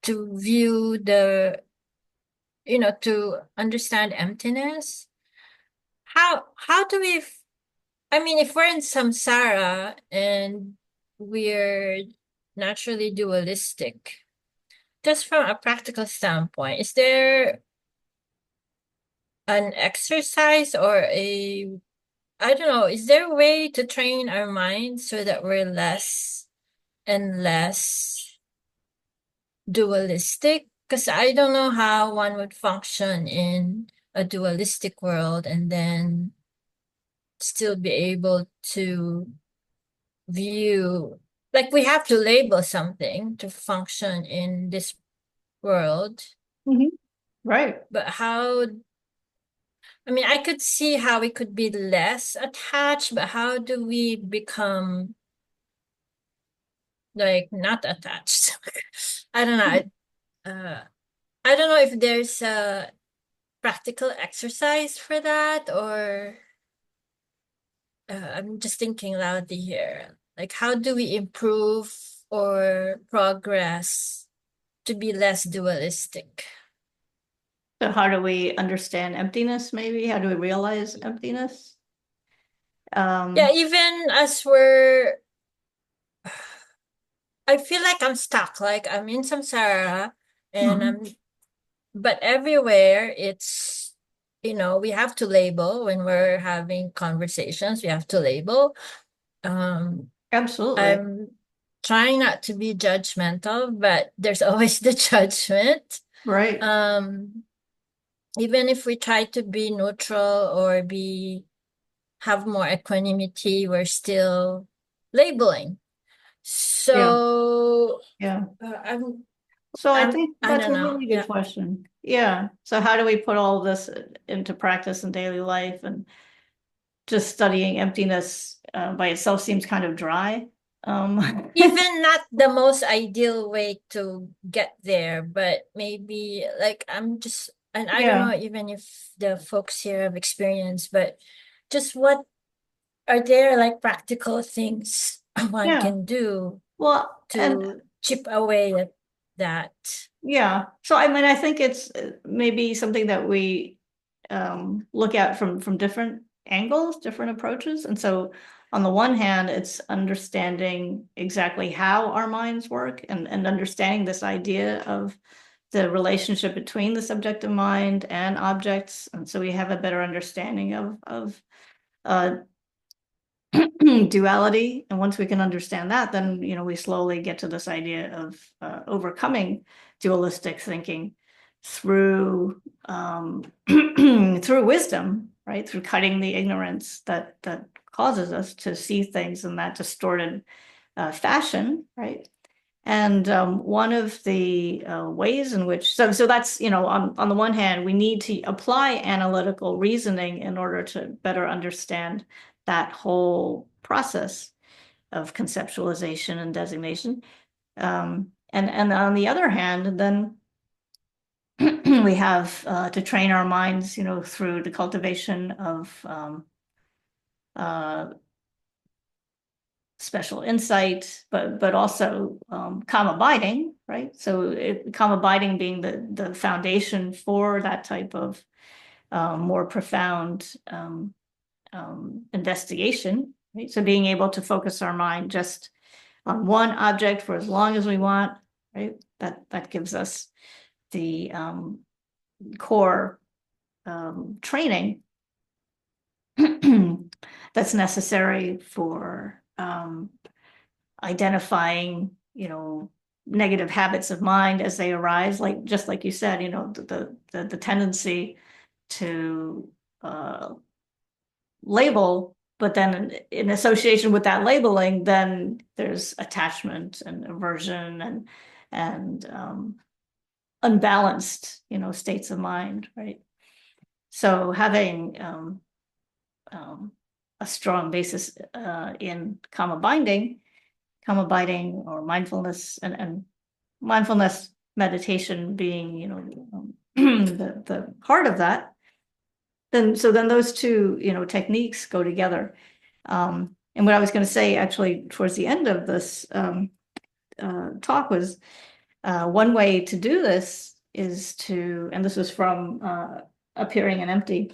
to view to understand emptiness, how do we, I mean, if we're in samsara and we're naturally dualistic, just from a practical standpoint, is there an exercise or I don't know, is there a way to train our minds so that we're less and less dualistic? Because I don't know how one would function in a dualistic world and then still be able to view, like we have to label something to function in this world. Mm-hmm. Right. But I mean, I could see how we could be less attached, but how do we become like not attached? I don't know. I don't know if there's a practical exercise for that, or I'm just thinking loudly here. Like, how do we improve or progress to be less dualistic? So how do we understand emptiness, maybe? How do we realize emptiness? Yeah, even as I feel like I'm stuck, like I'm in samsara and Mhm. but everywhere it's, we have to label when we're having conversations, we have to label. Absolutely. I'm trying not to be judgmental, but there's always the judgment. Right. Um, Even if we try to be neutral or have more equanimity, we're still labeling. Yeah. So Yeah. I'm So I think I that's don't a know. really good Yeah. question. Yeah. So how do we put all this into practice in daily life? And just studying emptiness by itself seems kind of dry. Even not the most ideal way to get there, but maybe like I'm just, and I don't Yeah. know even if the folks here have experience, but just what are there like practical things one Yeah. can do Well, and to chip away at that? yeah. So I mean, I think it's maybe something that we look at from different angles, different approaches. And so on the one hand, it's understanding exactly how our minds work and understanding this idea of the relationship between the subjective mind and objects. And so we have a better understanding of uh, duality. And once we can understand that, then, we slowly get to this idea of overcoming dualistic thinking through through wisdom, right? Through cutting the ignorance that causes us to see things in that distorted fashion, right? And one of the ways in which, so that's, on the one hand, we need to apply analytical reasoning in order to better understand that whole process of conceptualization and designation. And on the other hand, then we have to train our minds, through the cultivation of special insight, but also calm abiding, right? So calm abiding being the foundation for that type of more profound investigation, right? So being able to focus our mind just on one object for as long as we want, right? That gives us the core training that's necessary for identifying, negative habits of mind as they arise, just like you said, the tendency to label, but then in association with that labeling, then there's attachment and aversion and unbalanced, states of mind, right? So having a strong basis in karma abiding or mindfulness, and mindfulness meditation being, the heart of that. Then those two, techniques go together. And what I was going to say, actually, towards the end of this talk was one way to do this is to, and this was from Appearing and Empty,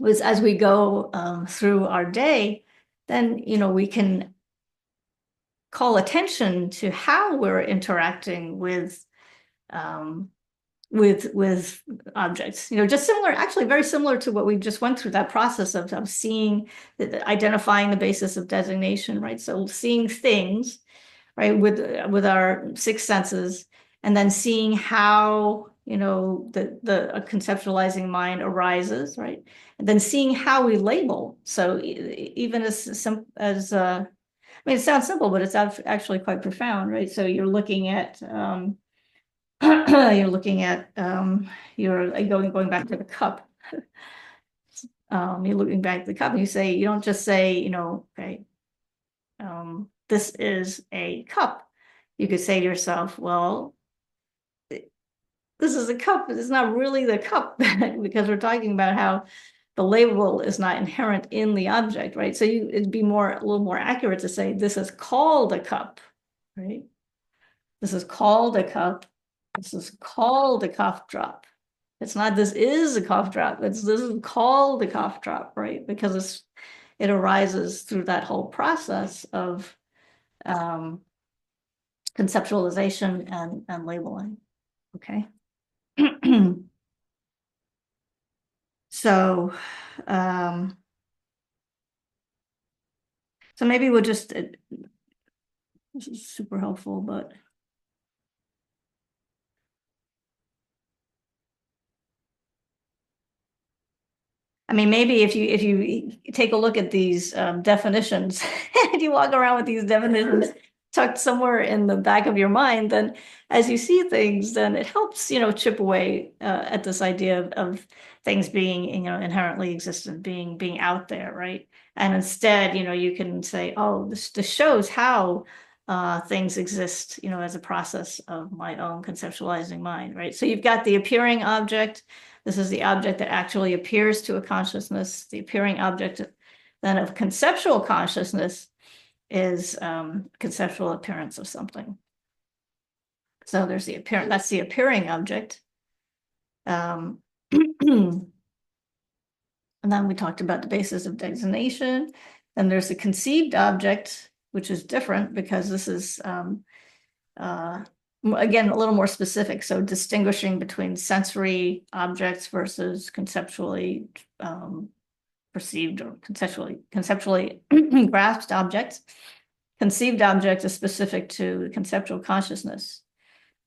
was as we go through our day, then, we can call attention to how we're interacting with objects, just similar, actually very similar to what we just went through, that process of seeing, identifying the basis of designation, right? So seeing things, right, with our six senses, and then seeing how, the conceptualizing mind arises, right? And then seeing how we label. So even as it sounds simple, but it's actually quite profound, right? So you're looking at you're going back to the cup. You're looking back at the cup and you don't just say, okay, this is a cup. You could say to yourself, well, this is a cup, but it's not really the cup because we're talking about how the label is not inherent in the object, right? So it'd be a little more accurate to say this is called a cup, right? This is called a cup. This is called a cough drop. It's not this is a cough drop. This is called a cough drop, right? Because it arises through that whole process of conceptualization and labeling. Okay. So maybe we'll just, this is super helpful, but I mean, maybe if you take a look at these definitions, and you walk around with these definitions tucked somewhere in the back of your mind, then as you see things, then it helps, chip away at this idea of things being, inherently existent, being out there, right? And instead, you can say, oh, this shows how things exist, as a process of my own conceptualizing mind, right? So you've got the appearing object. This is the object that actually appears to a consciousness. The appearing object then of conceptual consciousness is conceptual appearance of something. So there's the appearance, that's the appearing object. And then we talked about the basis of designation. Then there's the conceived object, which is different because this is, again, a little more specific. So distinguishing between sensory objects versus conceptually perceived or conceptually grasped objects. Conceived object is specific to conceptual consciousness.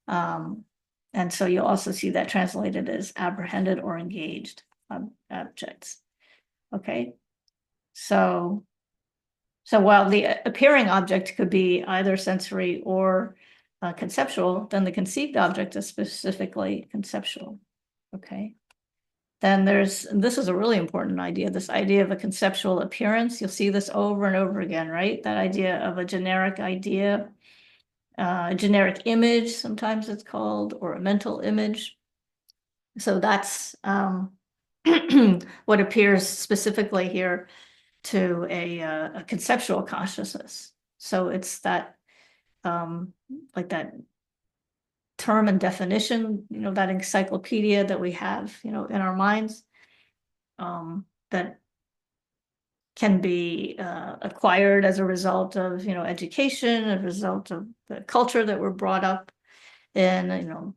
And so you'll also see that translated as apprehended or engaged objects. Okay. So while the appearing object could be either sensory or conceptual, then the conceived object is specifically conceptual. Okay. Then this is a really important idea, this idea of a conceptual appearance. You'll see this over and over again, right? That idea of a generic idea, a generic image, sometimes it's called, or a mental image. So that's what appears specifically here to a conceptual consciousness. So it's that like that term and definition, that encyclopedia that we have, in our minds, that can be acquired as a result of, education, as a result of the culture that we're brought up in,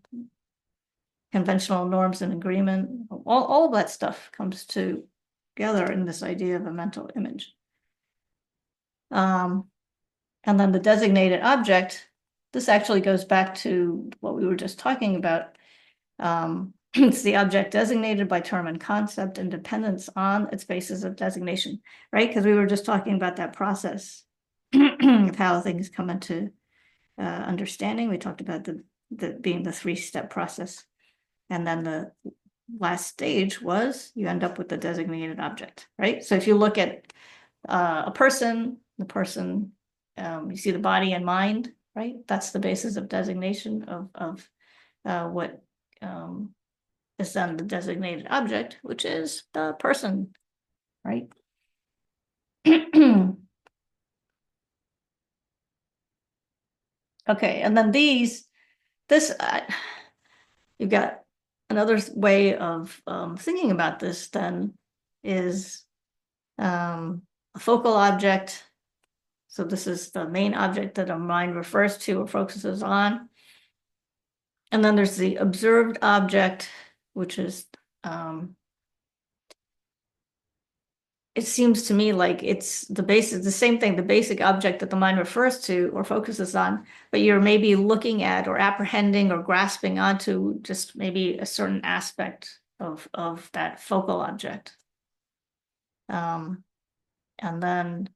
conventional norms and agreement. All of that stuff comes together in this idea of a mental image. And then the designated object, this actually goes back to what we were just talking about. It's the object designated by term and concept and dependence on its basis of designation, right? Because we were just talking about that process of how things come into understanding. We talked about the being the 3-step process. And then the last stage was you end up with the designated object, right? So if you look at a person, the person, you see the body and mind, right? That's the basis of designation of what is then the designated object, which is the person, right? Okay, and then you've got another way of thinking about this then is a focal object. So this is the main object that a mind refers to or focuses on. And then there's the observed object, which is, it seems to me like it's the same thing, the basic object that the mind refers to or focuses on, but you're maybe looking at or apprehending or grasping onto just maybe a certain aspect of that focal object. And then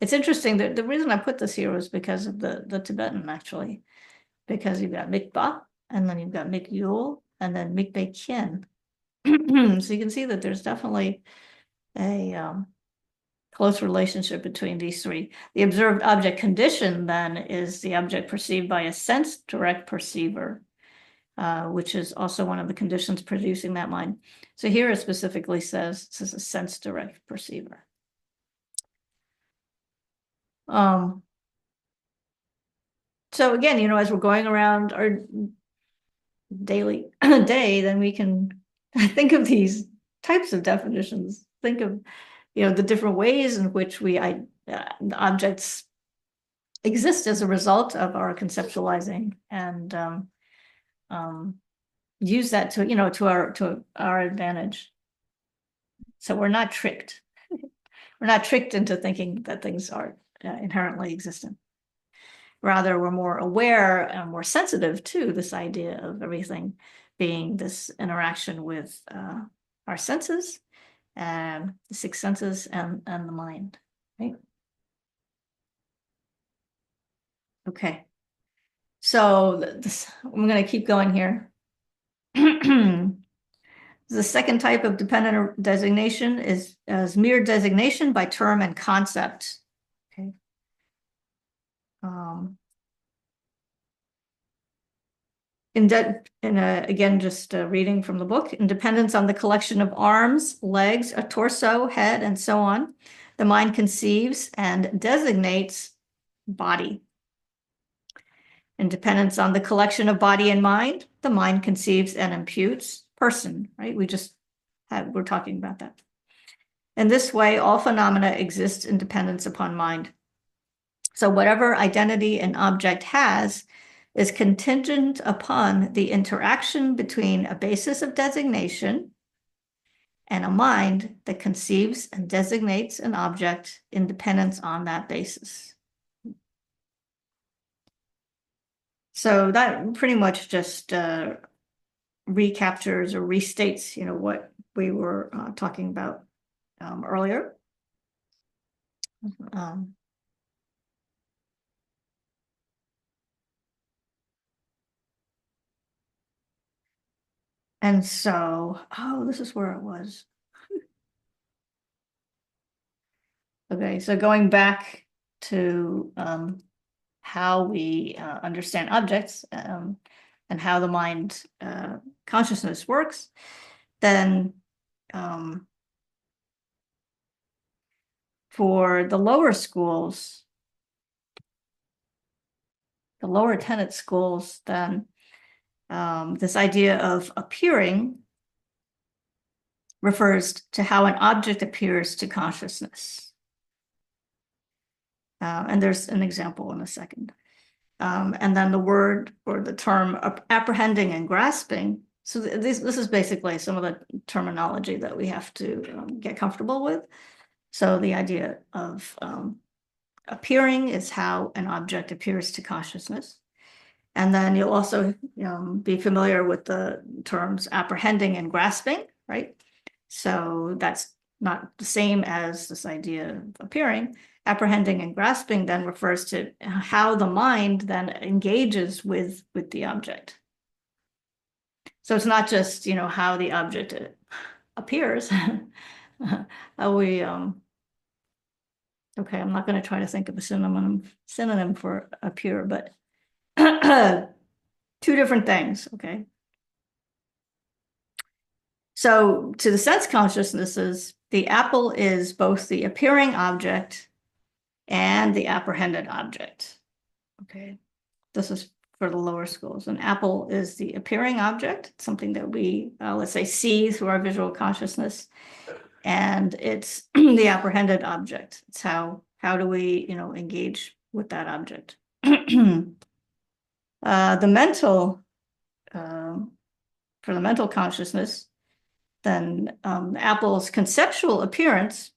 it's interesting that the reason I put this here was because of the Tibetan, actually, because you've got Mikpa, and then you've got Mikyul, and then Mikpe Kien. So you can see that there's definitely a close relationship between these three. The observed object condition then is the object perceived by a sense direct perceiver, which is also one of the conditions producing that mind. So here it specifically says this is a sense direct perceiver. So again, as we're going around our daily day, then we can think of these types of definitions, think of, the different ways in which the objects exist as a result of our conceptualizing, and use that to our advantage. So we're not tricked. We're not tricked into thinking that things are inherently existent. Rather, we're more aware and more sensitive to this idea of everything being this interaction with our senses, and the 6 senses and the mind, right? Okay. So I'm going to keep going here. The second type of dependent designation is mere designation by term and concept. Okay. Again, just reading from the book, in dependence on the collection of arms, legs, a torso, head, and so on, the mind conceives and designates body. In dependence on the collection of body and mind, the mind conceives and imputes person, right? We're talking about that. In this way, all phenomena exist in dependence upon mind. So whatever identity an object has is contingent upon the interaction between a basis of designation and a mind that conceives and designates an object in dependence on that basis. So that pretty much just recaptures or restates, what we were talking about earlier. And so, oh, this is where it was. Okay, so going back to how we understand objects and how the mind consciousness works, then for the lower schools, the lower tenet schools, then this idea of appearing refers to how an object appears to consciousness. And there's an example in a second. And then the word or the term apprehending and grasping. So this is basically some of the terminology that we have to get comfortable with. So the idea of appearing is how an object appears to consciousness. And then you'll also be familiar with the terms apprehending and grasping, right? So that's not the same as this idea of appearing. Apprehending and grasping then refers to how the mind then engages with the object. So it's not just, how the object appears. How we, okay, I'm not going to try to think of a synonym for appear, but two different things, okay? So to the sense consciousnesses, the apple is both the appearing object and the apprehended object, okay? This is for the lower schools. An apple is the appearing object, something that we, let's say, see through our visual consciousness, and it's the apprehended object. It's how do we, engage with that object. The mental, for the mental consciousness, then apple's conceptual appearance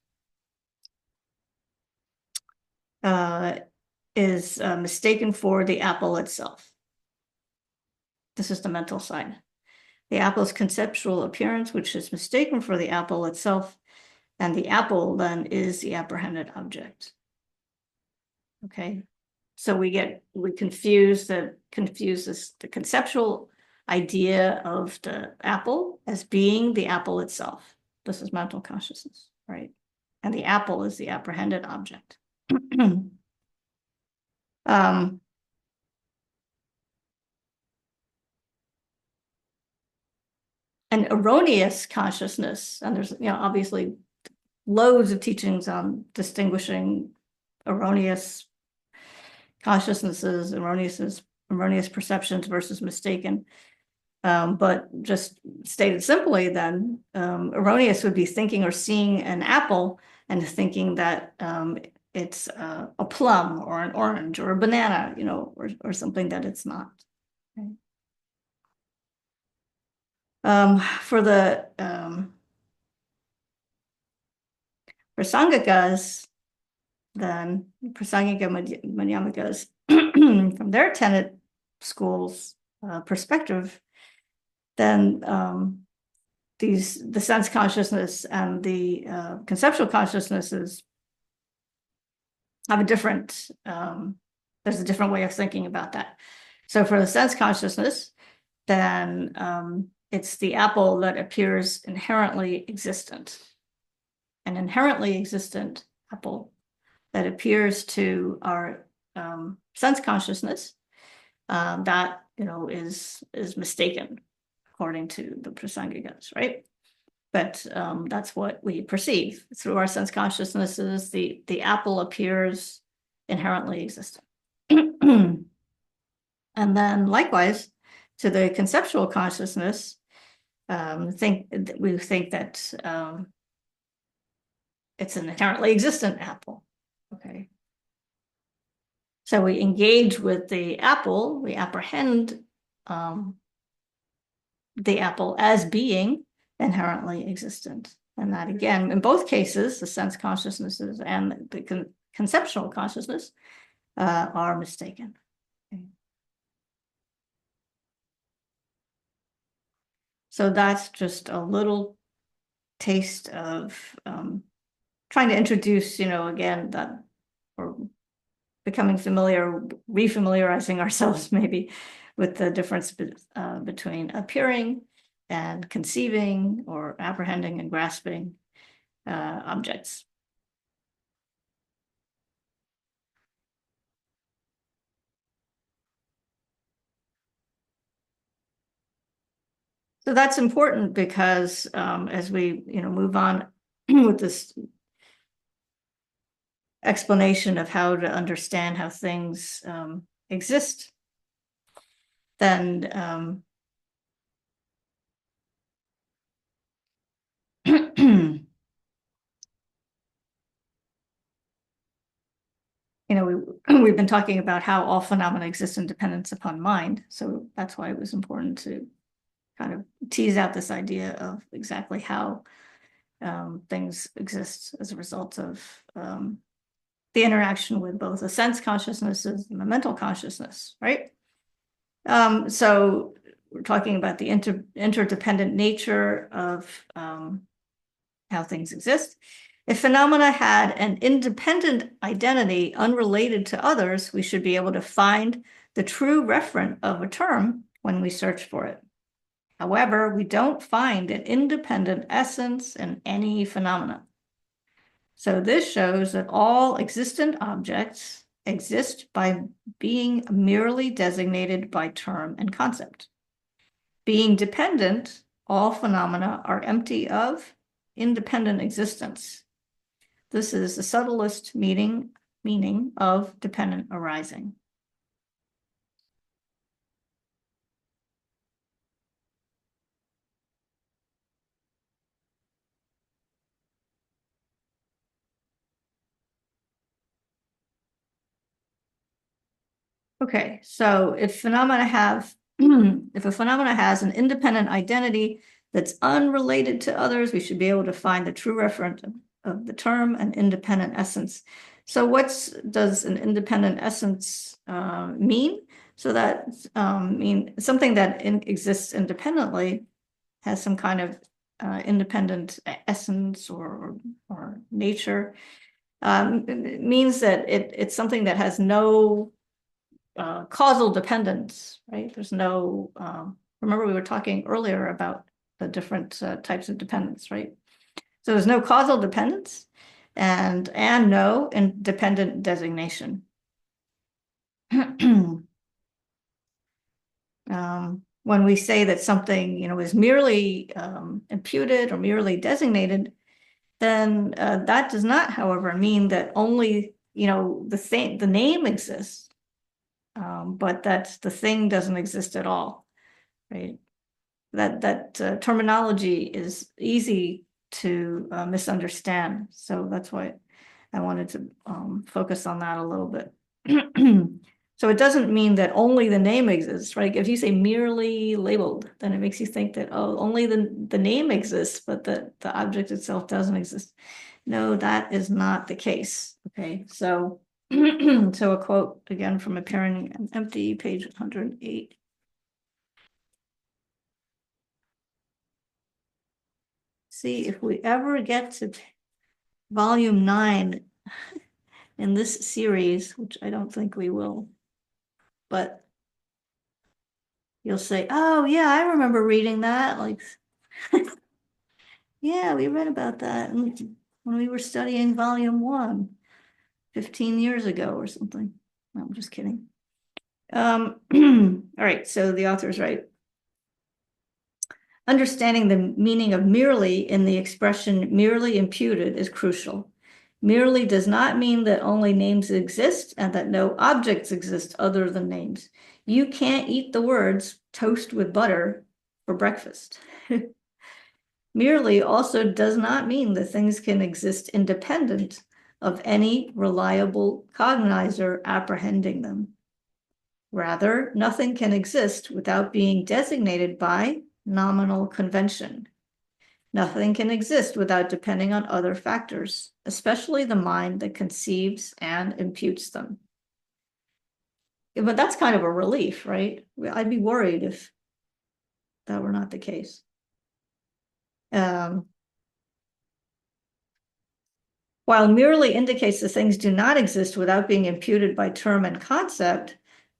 is mistaken for the apple itself. This is the mental side. The apple's conceptual appearance, which is mistaken for the apple itself, and the apple then is the apprehended object. Okay, so we confuse the conceptual idea of the apple as being the apple itself. This is mental consciousness, right? And the apple is the apprehended object. An erroneous consciousness, and there's obviously loads of teachings on distinguishing erroneous consciousnesses, erroneous perceptions versus mistaken. But just stated simply, then erroneous would be thinking or seeing an apple and thinking that it's a plum or an orange or a banana, or something that it's not. Okay. For the Prasangikas, then Prasangika Madhyamikas, from their tenet schools perspective, then the sense consciousness and the conceptual consciousnesses have a different, there's a different way of thinking about that. So for the sense consciousness, then it's the apple that appears inherently existent. An inherently existent apple that appears to our sense consciousness that is mistaken according to the Prasangikas, right? But that's what we perceive through our sense consciousnesses. The apple appears inherently existent. And then likewise to the conceptual consciousness, we think that it's an inherently existent apple. Okay. So we engage with the apple, we apprehend the apple as being inherently existent. And that again, in both cases, the sense consciousnesses and the conceptual consciousness are mistaken. Okay. So that's just a little taste of trying to introduce, again, that or becoming familiar, refamiliarizing ourselves maybe with the difference between appearing and conceiving or apprehending and grasping objects. So that's important because as we, move on with this explanation of how to understand how things exist, then we've been talking about how all phenomena exist in dependence upon mind. So that's why it was important to kind of tease out this idea of exactly how things exist as a result of the interaction with both the sense consciousnesses and the mental consciousness, right? So we're talking about the interdependent nature of how things exist. If phenomena had an independent identity unrelated to others, we should be able to find the true referent of a term when we search for it. However, we don't find an independent essence in any phenomena. So this shows that all existent objects exist by being merely designated by term and concept. Being dependent, all phenomena are empty of independent existence. This is the subtlest meaning of dependent arising. Okay, so if phenomena have, if a phenomena has an independent identity that's unrelated to others, we should be able to find the true referent of the term and independent essence. So does an independent essence mean? So that mean something that exists independently has some kind of independent essence or nature. It means that it's something that has no causal dependence, right? There's no, remember we were talking earlier about the different types of dependence, right? So there's no causal dependence and no independent designation. When we say that something, is merely imputed or merely designated, then that does not, however, mean that only, the name exists. But that the thing doesn't exist at all, right? That terminology is easy to misunderstand. So that's why I wanted to focus on that a little bit. So it doesn't mean that only the name exists, right? If you say merely labeled, then it makes you think that, oh, only the name exists, but the object itself doesn't exist. No, that is not the case. Okay, so so a quote again from Appearing and Empty, page 108. See if we ever get to volume 9 in this series, which I don't think we will, but you'll say, oh yeah, I remember reading that. Like, yeah, we read about that when we were studying volume 1, 15 years ago or something. No, I'm just kidding. All right, so the author's right. Understanding the meaning of merely in the expression merely imputed is crucial. Merely does not mean that only names exist and that no objects exist other than names. You can't eat the words toast with butter for breakfast. Merely also does not mean that things can exist independent of any reliable cognizer apprehending them. Rather, nothing can exist without being designated by nominal convention. Nothing can exist without depending on other factors, especially the mind that conceives and imputes them. But that's kind of a relief, right? I'd be worried if that were not the case. While merely indicates that things do not exist without being imputed by term and concept,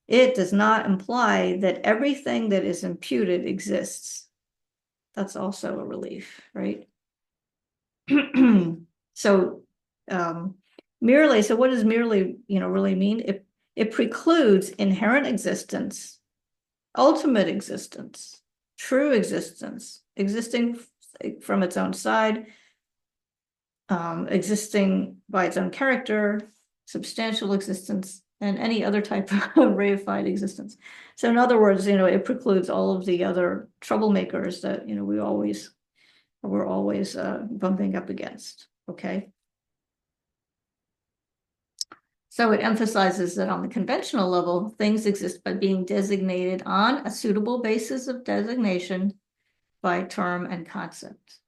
it does not imply that everything that is imputed exists. That's also a relief, right? So merely, so what does merely, really mean? It precludes inherent existence, ultimate existence, true existence, existing from its own side, existing by its own character, substantial existence, and any other type of reified existence. So in other words, it precludes all of the other troublemakers that, we're always bumping up against, okay? So it emphasizes that on the conventional level, things exist by being designated on a suitable basis of designation by term and concept.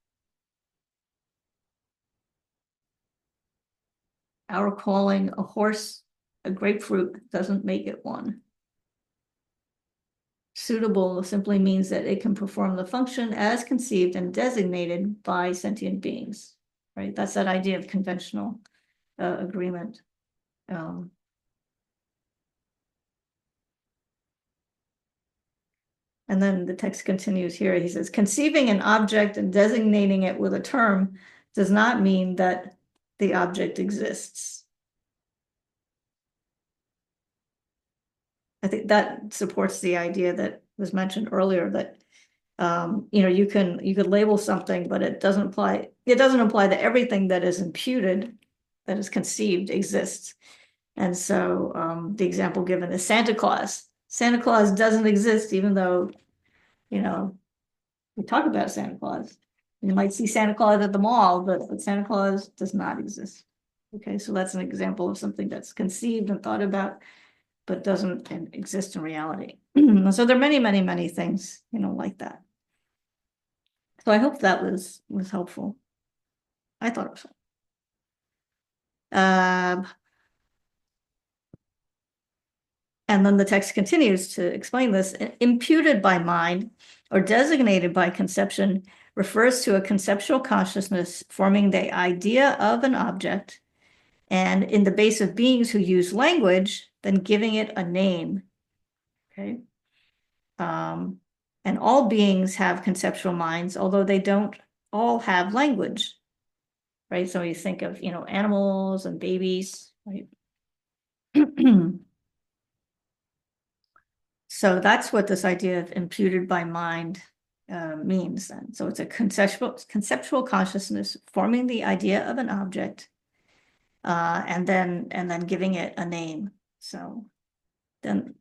Our calling a horse a grapefruit doesn't make it one. Suitable simply means that it can perform the function as conceived and designated by sentient beings, right? That's that idea of conventional agreement. And then the text continues here. He says, conceiving an object and designating it with a term does not mean that the object exists. I think that supports the idea that was mentioned earlier that you could label something, but it doesn't imply that everything that is imputed, that is conceived, exists. And so the example given is Santa Claus. Santa Claus doesn't exist, even though, we talk about Santa Claus. You might see Santa Claus at the mall, but Santa Claus does not exist. Okay, so that's an example of something that's conceived and thought about, but doesn't exist in reality. So there are many, many, many things, like that. So I hope that was helpful. I thought it was. And then the text continues to explain this. Imputed by mind or designated by conception refers to a conceptual consciousness forming the idea of an object, and in the base of beings who use language, then giving it a name. Okay. And all beings have conceptual minds, although they don't all have language, right? So you think of, animals and babies, right? So that's what this idea of imputed by mind means then. So it's a conceptual consciousness forming the idea of an object, and then giving it a name. So then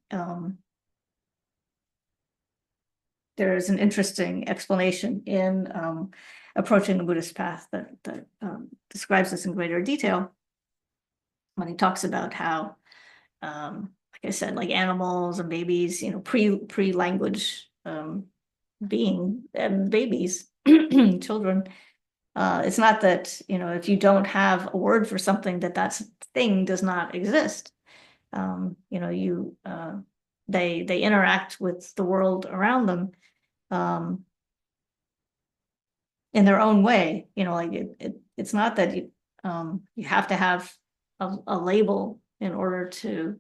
there's an interesting explanation in Approaching the Buddhist Path that describes this in greater detail when he talks about how, like I said, like animals and babies, pre-language being and babies, children. It's not that, if you don't have a word for something, that thing does not exist. They interact with the world around them in their own way. Like it's not that you have to have a label in order to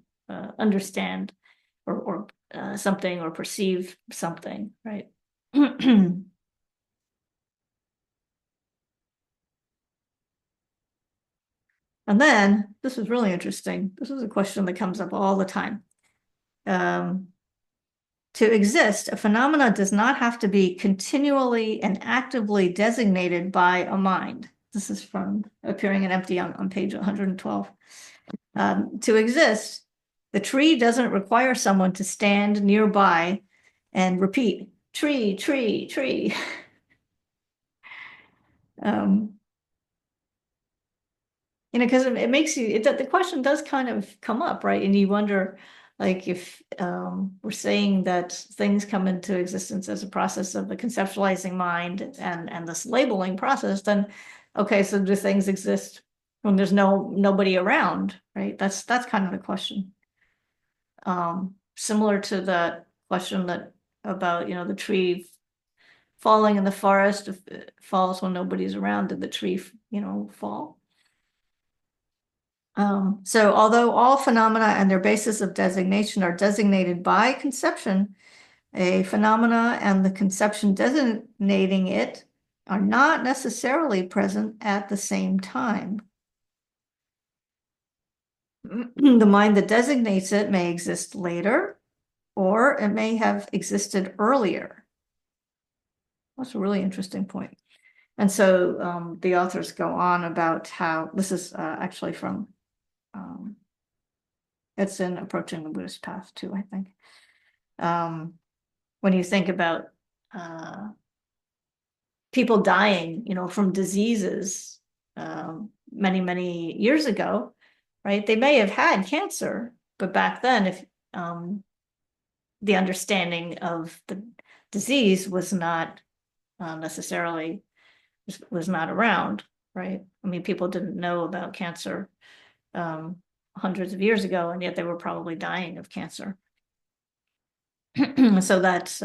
understand or something or perceive something, right? And then this is really interesting. This is a question that comes up all the time. To exist, a phenomena does not have to be continually and actively designated by a mind. This is from Appearing and Empty on page 112. To exist, the tree doesn't require someone to stand nearby and repeat, tree, tree, tree. Because it makes you, the question does kind of come up, right? And you wonder, like, if we're saying that things come into existence as a process of the conceptualizing mind and this labeling process, then, okay, so do things exist when there's nobody around, right? That's kind of the question. Similar to the question about, the tree falling in the forest, if it falls when nobody's around, did the tree, fall? So although all phenomena and their basis of designation are designated by conception, a phenomena and the conception designating it are not necessarily present at the same time. The mind that designates it may exist later, or it may have existed earlier. That's a really interesting point. And so the authors go on about how this is actually from it's in Approaching the Buddhist Path too, I think. When you think about people dying, from diseases many, many years ago, right? They may have had cancer, but back then, if the understanding of the disease was not necessarily was not around, right? I mean, people didn't know about cancer hundreds of years ago, and yet they were probably dying of cancer. So that's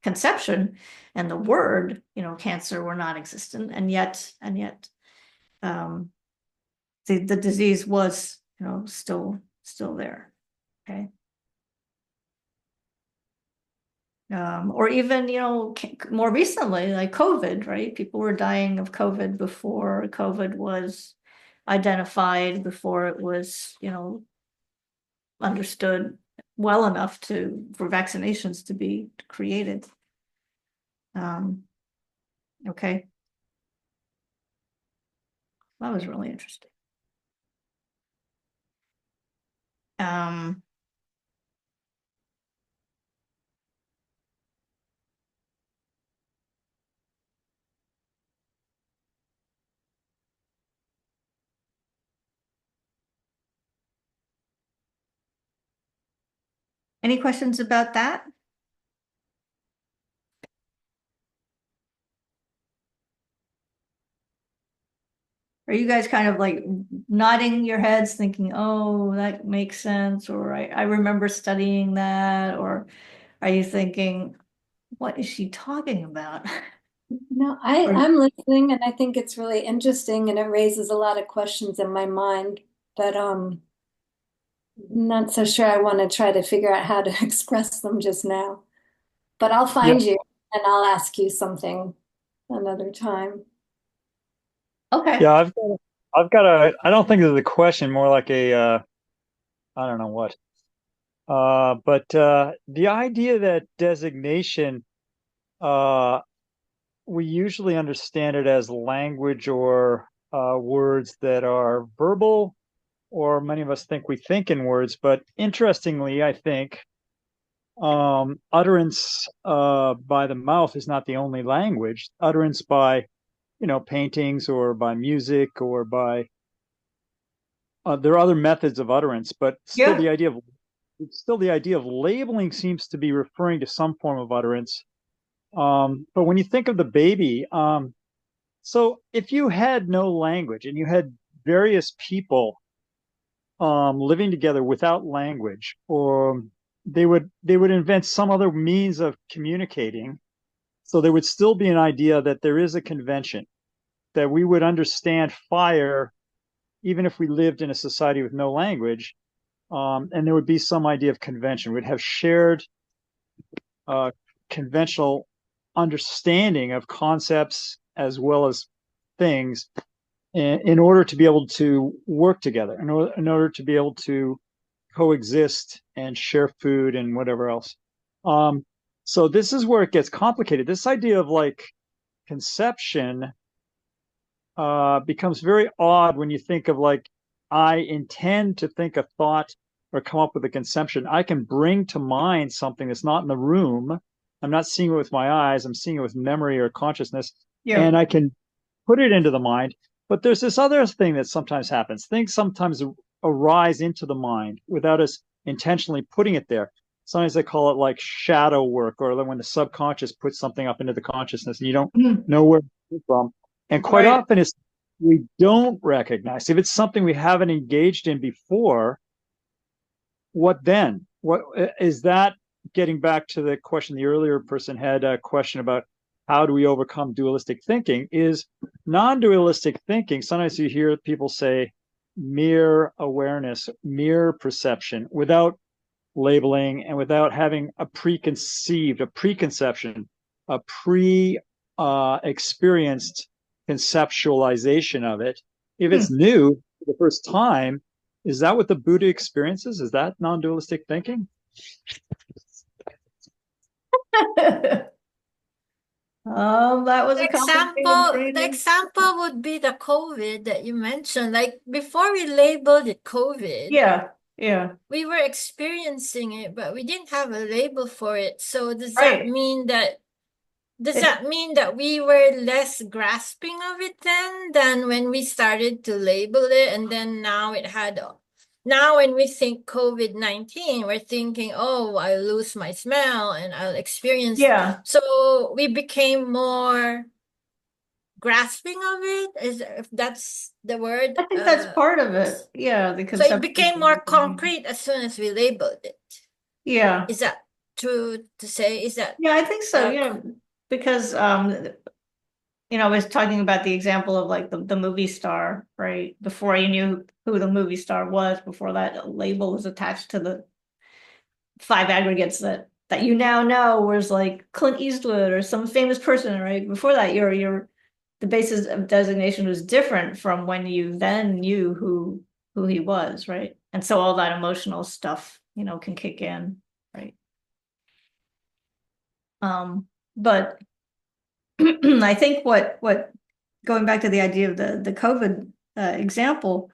conception and the word, cancer were not existent, and yet the disease was, still there. Okay. Or even, more recently, like COVID, right? People were dying of COVID before COVID was identified, before it was, understood well enough for vaccinations to be created. Okay. That was really interesting. Any questions about that? Are you guys kind of like nodding your heads thinking, oh, that makes sense, or I remember studying that, or are you thinking, what is she talking about? No, Or- I'm listening and I think it's really interesting and it raises a lot of questions in my mind, but not so sure I want to try to figure out how to express them just now. But I'll Yeah, find you and I'll ask you something another time. Okay. yeah, I don't think it's a question, more like I don't know what. But the idea that designation, uh, we usually understand it as language or words that are verbal, or many of us think we think in words. But interestingly, I think utterance by the mouth is not the only language. Utterance by, paintings or by music or by there are other methods of utterance, but still Yeah. the idea of labeling seems to be referring to some form of utterance. But when you think of the baby, so if you had no language and you had various people living together without language, or they would invent some other means of communicating. So there would still be an idea that there is a convention, that we would understand fire even if we lived in a society with no language, and there would be some idea of convention. We'd have shared uh, conventional understanding of concepts as well as things in order to be able to work together, in order to be able to coexist and share food and whatever else. So this is where it gets complicated. This idea of like conception becomes very odd when you think of like, I intend to think a thought or come up with a conception. I can bring to mind something that's not in the room. I'm not seeing it with my eyes. I'm seeing it with memory or consciousness, Yeah. and I can put it into the mind. But there's this other thing that sometimes happens. Things sometimes arise into the mind without us intentionally putting it there. Sometimes they call it like shadow work, or when the subconscious puts something up into the consciousness and you don't know where it came from. And quite Right. often it's we don't recognize. If it's something we haven't engaged in before, what then? What is that? Getting back to the question the earlier person had a question about how do we overcome dualistic thinking, is non-dualistic thinking. Sometimes you hear people say, mere awareness, mere perception, without labeling and without having a preconception, a experienced conceptualization of it. If it's new for the first time, is that what the Buddha experiences? Is that non-dualistic thinking? That was a complicated The example would be the COVID that you mentioned. Like before we labeled it COVID, Yeah. we were experiencing it, but we didn't have a label for it. So does Right. that mean that It- we were less grasping of it then than when we started to label it, and then now when we think COVID-19, we're thinking, oh, I'll lose my smell and I'll experience. Yeah. So we became more grasping of it, if that's the word. I think that's part of it. Yeah, the So it conception. became more concrete as soon as we labeled it. Yeah. Is that true to say? Is that Yeah, I think so. Yeah, because I was talking about the example of like the movie star, right? Before you knew who the movie star was, before that label was attached to the 5 aggregates that you now know was like Clint Eastwood or some famous person, right? Before that, the basis of designation was different from when you then knew who he was, right? And so all that emotional stuff, can kick in, right? But I think what going back to the idea of the COVID example,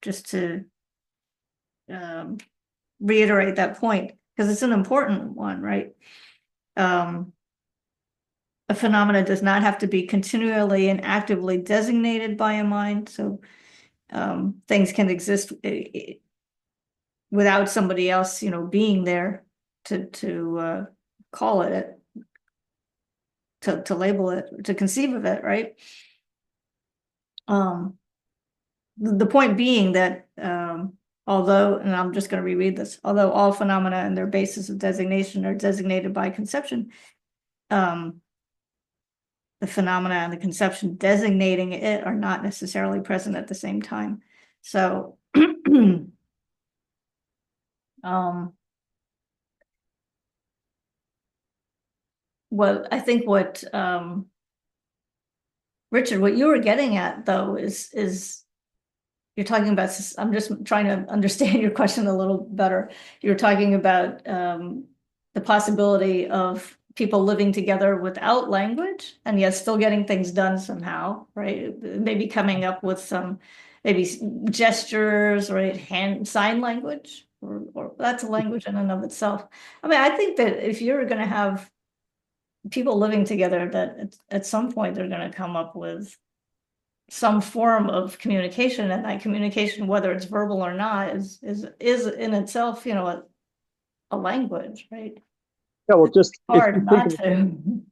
just to reiterate that point, because it's an important one, right? A phenomena does not have to be continually and actively designated by a mind. So things can exist without somebody else, being there to call it, to label it, to conceive of it, right? The point being that although, and I'm just going to reread this, although all phenomena and their basis of designation are designated by conception, the phenomena and the conception designating it are not necessarily present at the same time. So, I think what Richard, what you were getting at though is you're talking about, I'm just trying to understand your question a little better. You're talking about the possibility of people living together without language and yet still getting things done somehow, right? Maybe coming up with some maybe gestures, right? Sign language, or that's a language in and of itself. I mean, I think that if you're going to have people living together, that at some point they're going to come up with some form of communication, and that communication, whether it's verbal or not, is in itself, a language, right? Yeah, well, just if Hard you not think to.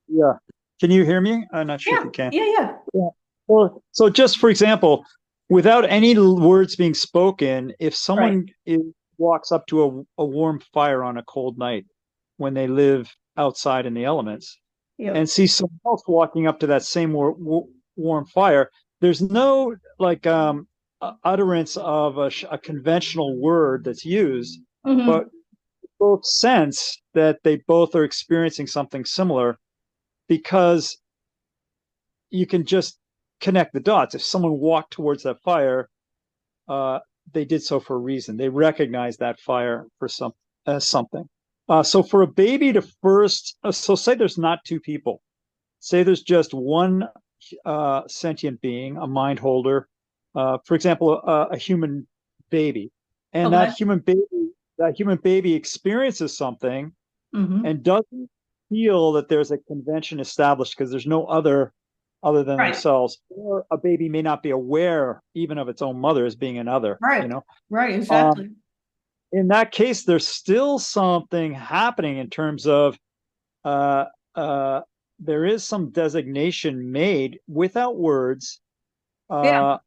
yeah. Can you hear me? I'm not sure if you can. Yeah. Well, so just for example, without any words being spoken, if someone walks up to a warm fire on a cold night when they live outside in the elements, and sees someone else walking up to that same warm fire, there's no utterance of a conventional word that's used, but both sense that they both are experiencing something similar, because you can just connect the dots. If someone walked towards that fire, they did so for a reason. They recognize that fire for something. So for a baby to first, so say there's not two people, say there's just one sentient being, a mind holder, for example, a human baby, and that human baby experiences something and doesn't feel that there's a convention established because there's no other than themselves, or a baby may not be aware even of its own mother as being another, right, exactly. In that case, there's still something happening in terms of there is some designation made without words. Even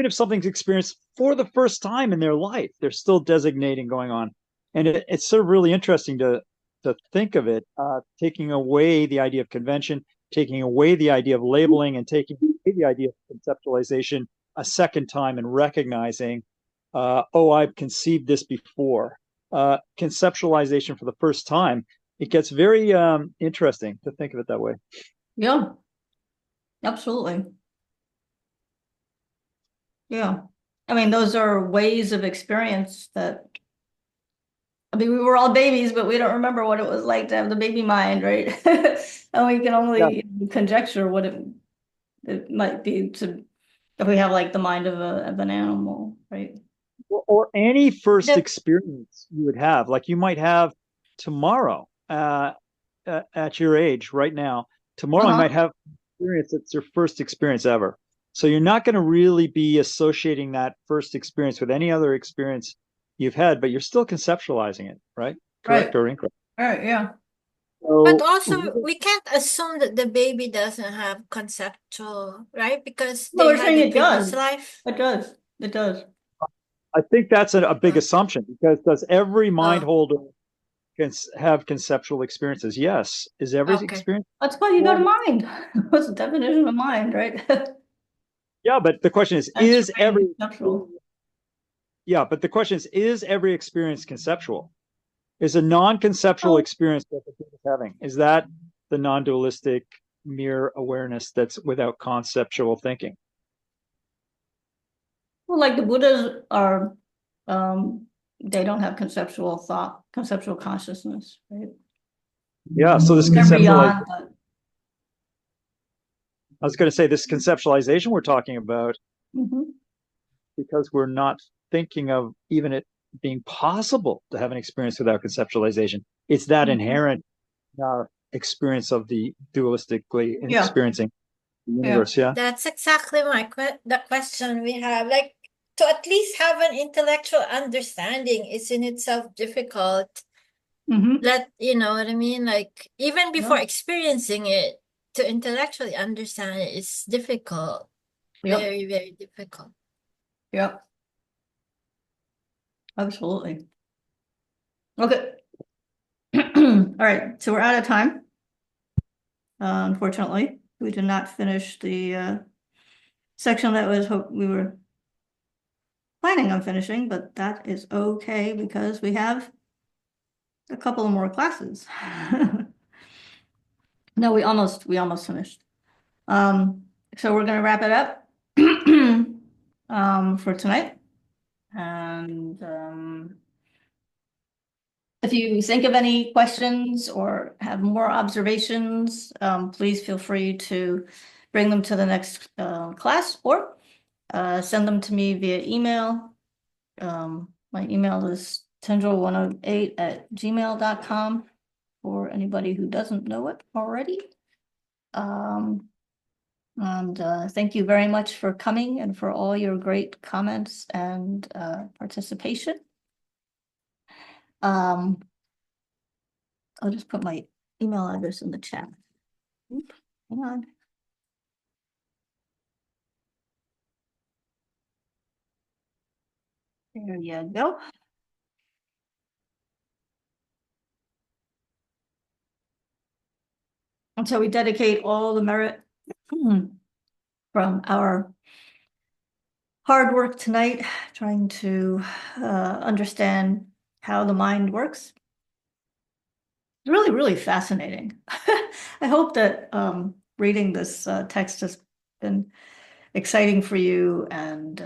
if something's experienced for the first time in their life, there's still designating going on. And it's sort of really interesting to think of it, taking away the idea of convention, taking away the idea of labeling, and taking away the idea of conceptualization, a second time and recognizing, oh, I've conceived this before. Conceptualization for the first time, it gets very interesting to think of it that way. Yeah, absolutely. Yeah. I mean, those are ways of experience that, I mean, we were all babies, but we don't remember what it was like to have the baby mind, right? And we can only conjecture what it might be to, if we have like the mind of an animal, right? Or any first The- experience you would have, like you might have tomorrow, at your age right now. Tomorrow you might have experience that's your first experience ever. So you're not going to really be associating that first experience with any other experience you've had, but you're still conceptualizing it, right? Correct or incorrect? Right, yeah. But So also, we can't assume that the baby doesn't have conceptual, right? Because No, they we're had saying a it previous does. life. It does. It does. I think that's a big assumption, because does every mind Oh. holder have conceptual experiences? Yes. Is every Okay. experience? That's why you got a mind. What's the definition of mind, right? Yeah, but the question is That's every conceptual. yeah, but the question is every experience conceptual? Is a non-conceptual Oh. experience that the thing is having? Is that the non-dualistic mere awareness that's without conceptual thinking? Well, like the Buddhas are, they don't have conceptual thought, conceptual consciousness, right? Yeah, so this They're beyond conceptualization, that. I was going to say this conceptualization we're talking about, Mhm. because we're not thinking of even it being possible to have an experience without conceptualization. It's that Mhm. inherent experience of the dualistically Yeah. experiencing the universe. Yeah. That's exactly the question we have. Like, to at least have an intellectual understanding is in itself difficult. Mhm. You know what I mean? Like, even before Yeah. experiencing it, to intellectually understand it is difficult. Yep. Very, very difficult. Yep. Absolutely. Okay. All right. So we're out of time. Unfortunately, we did not finish the section that we were planning on finishing, but that is okay because we have a couple of more classes. No, we almost finished. So we're gonna wrap it up for tonight. And if you think of any questions or have more observations, please feel free to bring them to the next class or send them to me via email. My email is tendrol108@gmail.com for anybody who doesn't know it already. And thank you very much for coming and for all your great comments and participation. I'll just put my email address in the chat. Oop, hang on. There you go. And so we dedicate all the merit from our hard work tonight, trying to understand how the mind works. It's really, really fascinating. I hope that reading this text has been exciting for you and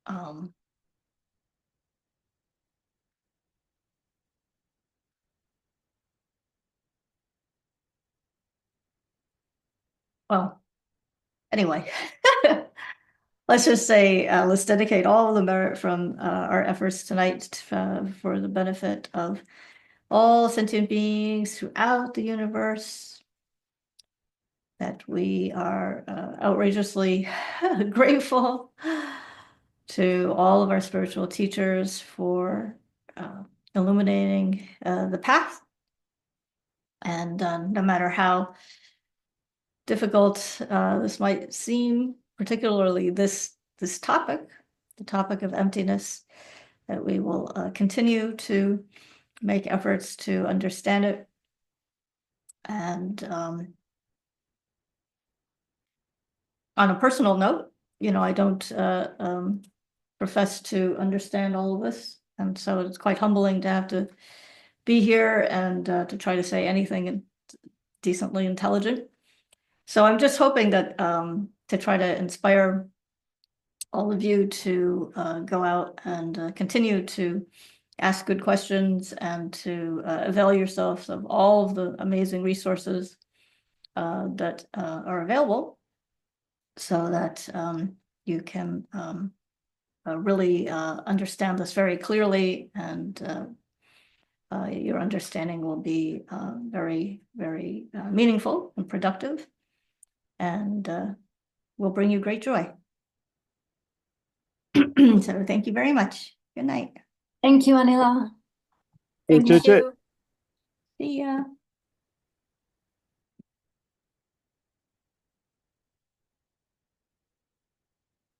um, well, anyway, let's just say let's dedicate all the merit from our efforts tonight for the benefit of all sentient beings throughout the universe, that we are outrageously grateful to all of our spiritual teachers for illuminating the path. And no matter how difficult this might seem, particularly this topic, the topic of emptiness, that we will continue to make efforts to understand it and on a personal note, I don't profess to understand all of this. And so it's quite humbling to have to be here and to try to say anything decently intelligent. So I'm just hoping that to try to inspire all of you to go out and continue to ask good questions and to avail yourselves of all of the amazing resources that are available, so that you can really understand this very clearly, and your understanding will be very, very meaningful and productive, and will bring you great joy. So thank you very much. Good night. Thank you, Anila. Hey, Thank JJ. you. See ya.